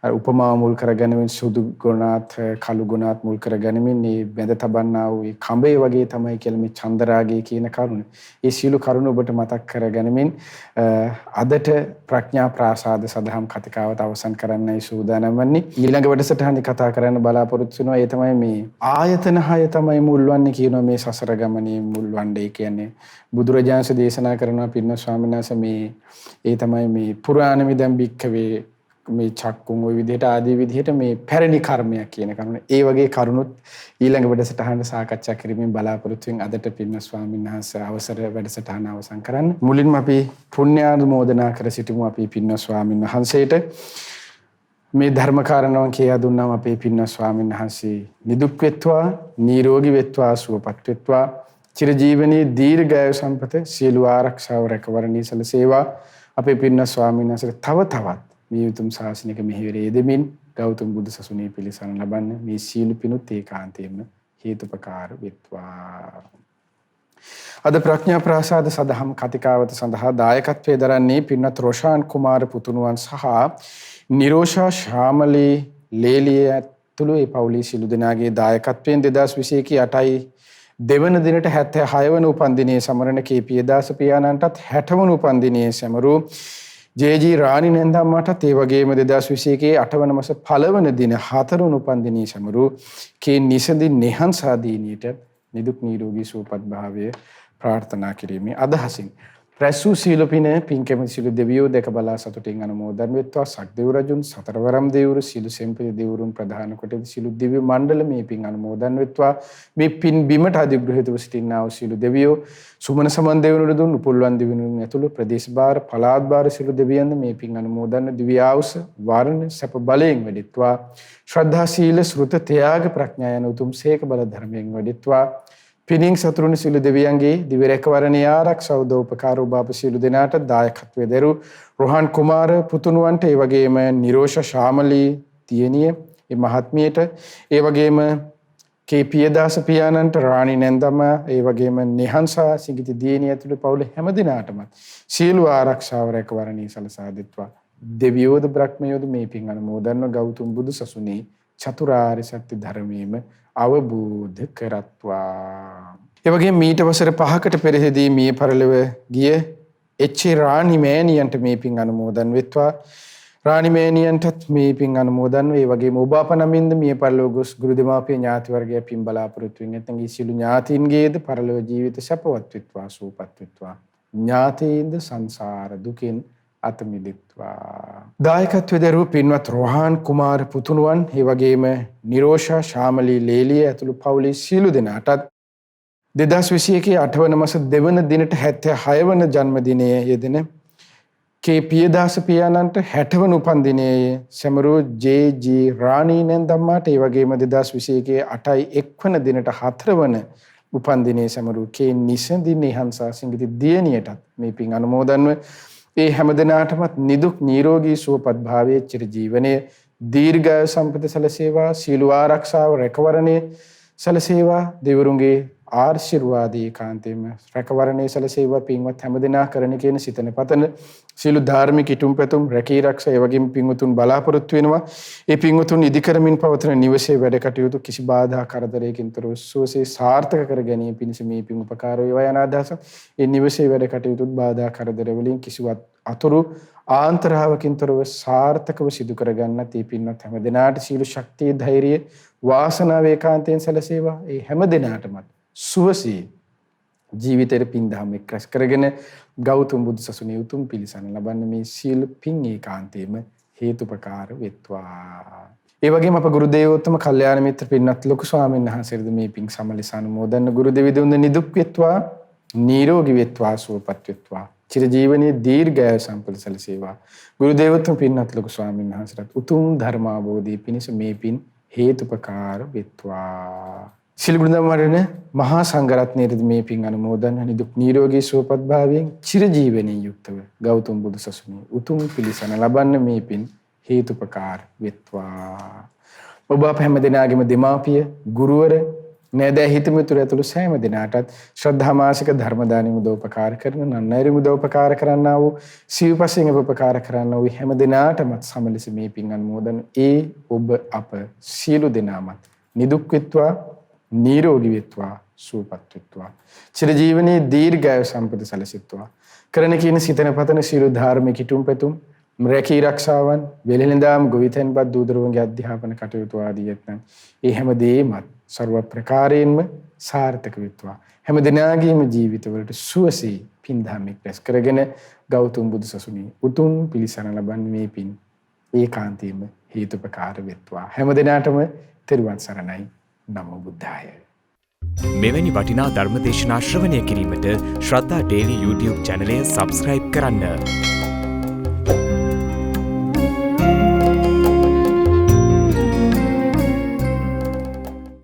උපමා මුල් කරගැනීමෙන් සුදු ගුණාත් කළු ගුණාත් මුල් කරගැනීමෙන් මේ බෙද තබන්නා වූ කඹේ වගේ තමයි කියලා මේ ඡන්ද රාගය කියන කරුණ. ඒ සියලු කරුණ ඔබට මතක් කරගැනීමෙන් අදට ප්‍රඥා ප්‍රාසාද සදහම් කතිකාවත අවසන් කරන්නයි සූදානම් වන්නේ. ඊළඟ වැඩසටහනේ කතා කරන්න බලාපොරොත්තු වෙනවා. ඒ තමයි මේ ආයතන 6 තමයි මුල්වන්නේ කියනවා මේ සසර ගමනේ මුල්වන්නේ කියන්නේ. බුදුරජාණන් දේශනා කරනවා පින්න ස්වාමීන් වහන්සේ මේ ඒ තමයි මේ පුරාණමිදම් භික්ඛවේ මේ චක්කුන් ওই විදිහට ආදී විදිහට මේ පැරණි කර්මයක් කියන කරුණ. ඒ වගේ කරුණුත් ඊළඟ වැඩසටහන සාකච්ඡා කිරීමෙන් බලාපොරොත්තු වෙන අදට පින්න ස්වාමීන් වහන්සේ අවසර වැඩසටහන අවසන් කරන්න. මුලින්ම අපි පුණ්‍යානුමෝදනා කර සිටිමු අපි පින්න ස්වාමීන් වහන්සේට. මේ ධර්ම කාරණාවන් කියා දුන්නාම අපේ පින්න ස්වාමීන් වහන්සේ නිදුක් වෙත්වා, නිරෝගී වෙත්වා, සුවපත් වෙත්වා, චිරජීවනයේ දීර්ඝායු සම්පත සියලු ආරක්ෂාව රැකවරණී සලසේවා. අපේ පින්න ස්වාමීන් වහන්සේට තව තවත් මේ උතුම් ශාසනික මෙහෙවරේ දෙමින් ගෞතම බුදු සසුනේ පිළිසරණ ලබන්න මේ සීල පිණුත් ඒකාන්තයෙන්ම හේතුපකාර වෙත්වා. අද ප්‍රඥා ප්‍රාසාද සදහම් කතිකාවත සඳහා දායකත්වයේ දරන්නේ පින්නත් රොෂාන් කුමාර පුතුණුවන් සහ නිරෝෂා ශාමලී ලේලිය ඇතුළු ඒ පවුලේ සිළු දෙනාගේ දායකත්වයෙන් 2021 8යි දෙවන දිනට 76 වන උපන්දිනයේ සමරන කේ.පී.දාස පියාණන්ටත් 60 වන උපන්දිනයේ සමරු ජේ.ජී. රාණි නැන්දම්මාටත් ඒ වගේම 2021 8 වන මාස පළවන දින 4 වන උපන්දිනයේ සමරු කේ නිසඳි නිහංසා දීනියට නිදුක් නිරෝගී සුවපත් භාවය ප්‍රාර්ථනා කිරීමේ අදහසින් රැසූ සීල පින පින්කෙමි සීල දෙවියෝ දැක බලා සතුටින් අනුමෝදන් වෙත්වා. සක්දෙව් රජුන් සතරවරම් දෙවිවරු සීල සෙම්පති දෙවිවරුන් ප්‍රධාන කොට සීල දිව්‍ය මණ්ඩල මේ පින් අනුමෝදන් වෙත්වා. මේ පින් බිමට අධිග්‍රහිතව සිටිනා වූ සීල දෙවියෝ සුමන සමන් දෙවිවරු දුන් උපුල්වන් දෙවිවරුන් ඇතුළු ප්‍රදේශ භාර පළාත් භාර සීල දෙවියන්ද මේ පින් අනුමෝදන් දිව්‍ය ආවුස වර්ණ සැප බලයෙන් වැඩිත්වා. ශ්‍රද්ධා සීල ශ්‍රුත ත්‍යාග ප්‍රඥා යන උතුම් සේක බල ධර්මයෙන් වැඩිත්වා. පිනින් සතුරුනි සිළු දෙවියන්ගේ දිව්‍ය රැකවරණේ ආරක්ෂා උදව්පකාර ඔබ සිළු දෙනාට දායකත්වයේ දරු රොහාන් කුමාර පුතුණුවන්ට ඒ වගේම නිරෝෂ ශාමලී දියණිය ඒ මහත්මියට ඒ වගේම කේ.පී.දාස පියාණන්ට රාණි නැන්දම ඒ වගේම නිහංසා සිඟිති දියණිය ඇතුළු පවුල හැම දිනාටම සීල ආරක්ෂාව රැකවරණී සලසා දෙත්වා. දෙවියෝද බ්‍රහ්මයෝද මේ පින් අනුමෝදන්ව ගෞතම බුදු සසුනේ චතුරාර්ය සත්‍ය ධර්මයේම අවබෝධ කරත්වා. ඒ වගේම මීට වසර 5කට පෙරදී මිය පරලොව ගිය එච්.ඒ. රාණි මෑණියන්ට මේ පින් අනුමෝදන් වෙත්වා. රාණි මෑණියන්ටත් මේ පින් අනුමෝදන් වේ. ඒ වගේම ඔබ අප නමින්ද මිය පරලොව ගොස් ගුරු දෙමාපිය ඥාති වර්ගය පින් බලාපොරොත්තු වෙන නැත්නම් ඒ සිළු ඥාතීන්ගේද පරලොව ජීවිත සැපවත් වෙත්වා, සුවපත් වෙත්වා. ඥාතීන්ද සංසාර දුකින් අත මිදෙත්වා. දායකත්වයේ දරූ පින්වත් රොහාන් කුමාර පුතුණුවන් ඒ වගේම නිරෝෂා ශාමලී ලේලිය ඇතුළු පවුලේ සියලු දෙනාටත් 2021 8 වන මාස 2 වන දිනට 76 වන ජන්මදිනයේ යෙදෙන කේ.පී.දාස පියාණන්ට 60 වන උපන්දිනයේ සමරු ජේ.ජී. රාණි නැන්දම්මාට ඒ වගේම 2021 8යි 1 වන දිනට 4 වන උපන්දිනයේ සමරු කේ නිසඳි නිහංසා සිඟිති දියණියටත් මේ පින් අනුමෝදන්ව ඒ හැම දිනාටමත් නිදුක් නිරෝගී සුවපත් භාවයේ චිර ජීවනයේ දීර්ඝායු සම්පත සලසේවා. සීල ආරක්ෂාව රැකවරණේ සලසේවා. දෙවිවරුන්ගේ ආශිර්වාදී කාන්තේම රැකවරණේ සලසේවා. පින්වත් හැම දිනා කරන කියන සිතන පතන සීල ධාර්මික ඉටුම් පැතුම් රැකී ආරක්ෂා ඒ වගේම පින්වතුන් බලාපොරොත්තු වෙනවා. ඒ පින්වතුන් ඉදිකරමින් පවතින නිවසේ වැඩ කටයුතු කිසි බාධා කරදරයකින් තොරව සුවසේ සාර්ථක කර ගැනීම පිණිස මේ පින් උපකාර වේවා යන අදහස. ඒ නිවසේ වැඩ කටයුතුත් බාධා කරදර වලින් කිසිවත් අතුරු ආන්තරාවකින් තොරව සාර්ථකව සිදු කරගන්නත් ඒ පින්වත් හැම දිනාට සීල ශක්තිය ධෛර්යය වාසනාව ඒකාන්තයෙන් සැලසේවා. ඒ හැම දිනාටම සුවසේ ජීවිතේට පින් දහම් එක්රැස් කරගෙන ගෞතම බුදු සසුනේ උතුම් පිළිසරණ ලබන්න මේ සීල පින් ඒකාන්තයෙන්ම හේතුපකාර වෙත්වා. ඒ වගේම අප ගුරු දේවෝත්තම කල්යාණ මිත්‍ර පින්වත් ලොකු ස්වාමීන් වහන්සේද මේ පින් සමලස අනුමෝදන් ගුරු දෙවිඳුන් නිදුක් වෙත්වා, නිරෝගී වෙත්වා, සුවපත් වෙත්වා. චිරජීවනයේ දීර්ඝායු සම්පත සැලසේවා. ගුරු දේවෝත්තම පින්වත් ලොකු ස්වාමීන් වහන්සේට උතුම් ධර්මාවබෝධය පිණිස මේ පින් හේතුපකාර වෙත්වා. සිල්ගුණදම් වඩන මහා සංඝරත්නයේද මේ පින් අනුමෝදන් නිදුක් නිරෝගී සුවපත් භාවයෙන් චිරජීවනයේ යුක්තව ගෞතම බුදු සසුනේ උතුම් පිළිසරණ ලබන්න මේ පින් හේතුපකාර වෙත්වා. ඔබ අප හැම දිනාගෙම දෙමාපිය, ගුරුවර, නෑදෑ හිතමිතුරු ඇතුළු සෑම දිනාටත් ශ්‍රද්ධා මාසික ධර්ම දානෙ උදව්පකාර කරන නන්නයිරි උදව්පකාර කරන්නා වූ සිව්පසෙන් උපකාර කරන්නා වූ හැම දිනාටමත් සමලෙස මේ පින් අනුමෝදන් ඒ ඔබ අප සියලු දෙනාමත් නිදුක් වෙත්වා, නිරෝගී වෙත්වා, සුවපත් වෙත්වා. චිරජීවනයේ දීර්ඝායු සම්පත සැලසෙත්වා. කරන කින සිතන පතන සියලු ධර්මික කිතුම් පැතුම් රැකී රක්ෂාවන් වෙලෙලඳාම් ගොවිතැන්පත් දූදරුවන්ගේ අධ්‍යාපන කටයුතු ආදී යත්නම් ඒ හැම දෙයක්මත් ਸਰව ප්‍රකාරයෙන්ම සාර්ථක වෙත්වා. හැම දිනාගේම ජීවිතවලට සුවසේ පින් ධම්මික රැස් කරගෙන ගෞතම බුදු සසුනේ උතුම් පිළිසරණ ලබන්නේ මේ පින් ඒකාන්තයෙන්ම හේතුපකාර වෙත්වා. හැම දිනාටම තෙරුවන් සරණයි. නමෝ බුද්ධාය. මෙවැනි වටිනා ධර්ම දේශනා ශ්‍රවණය කිරීමට ශ්‍රද්ධා ඩේලි YouTube චැනලය සබස්ක්‍රයිබ් කරන්න.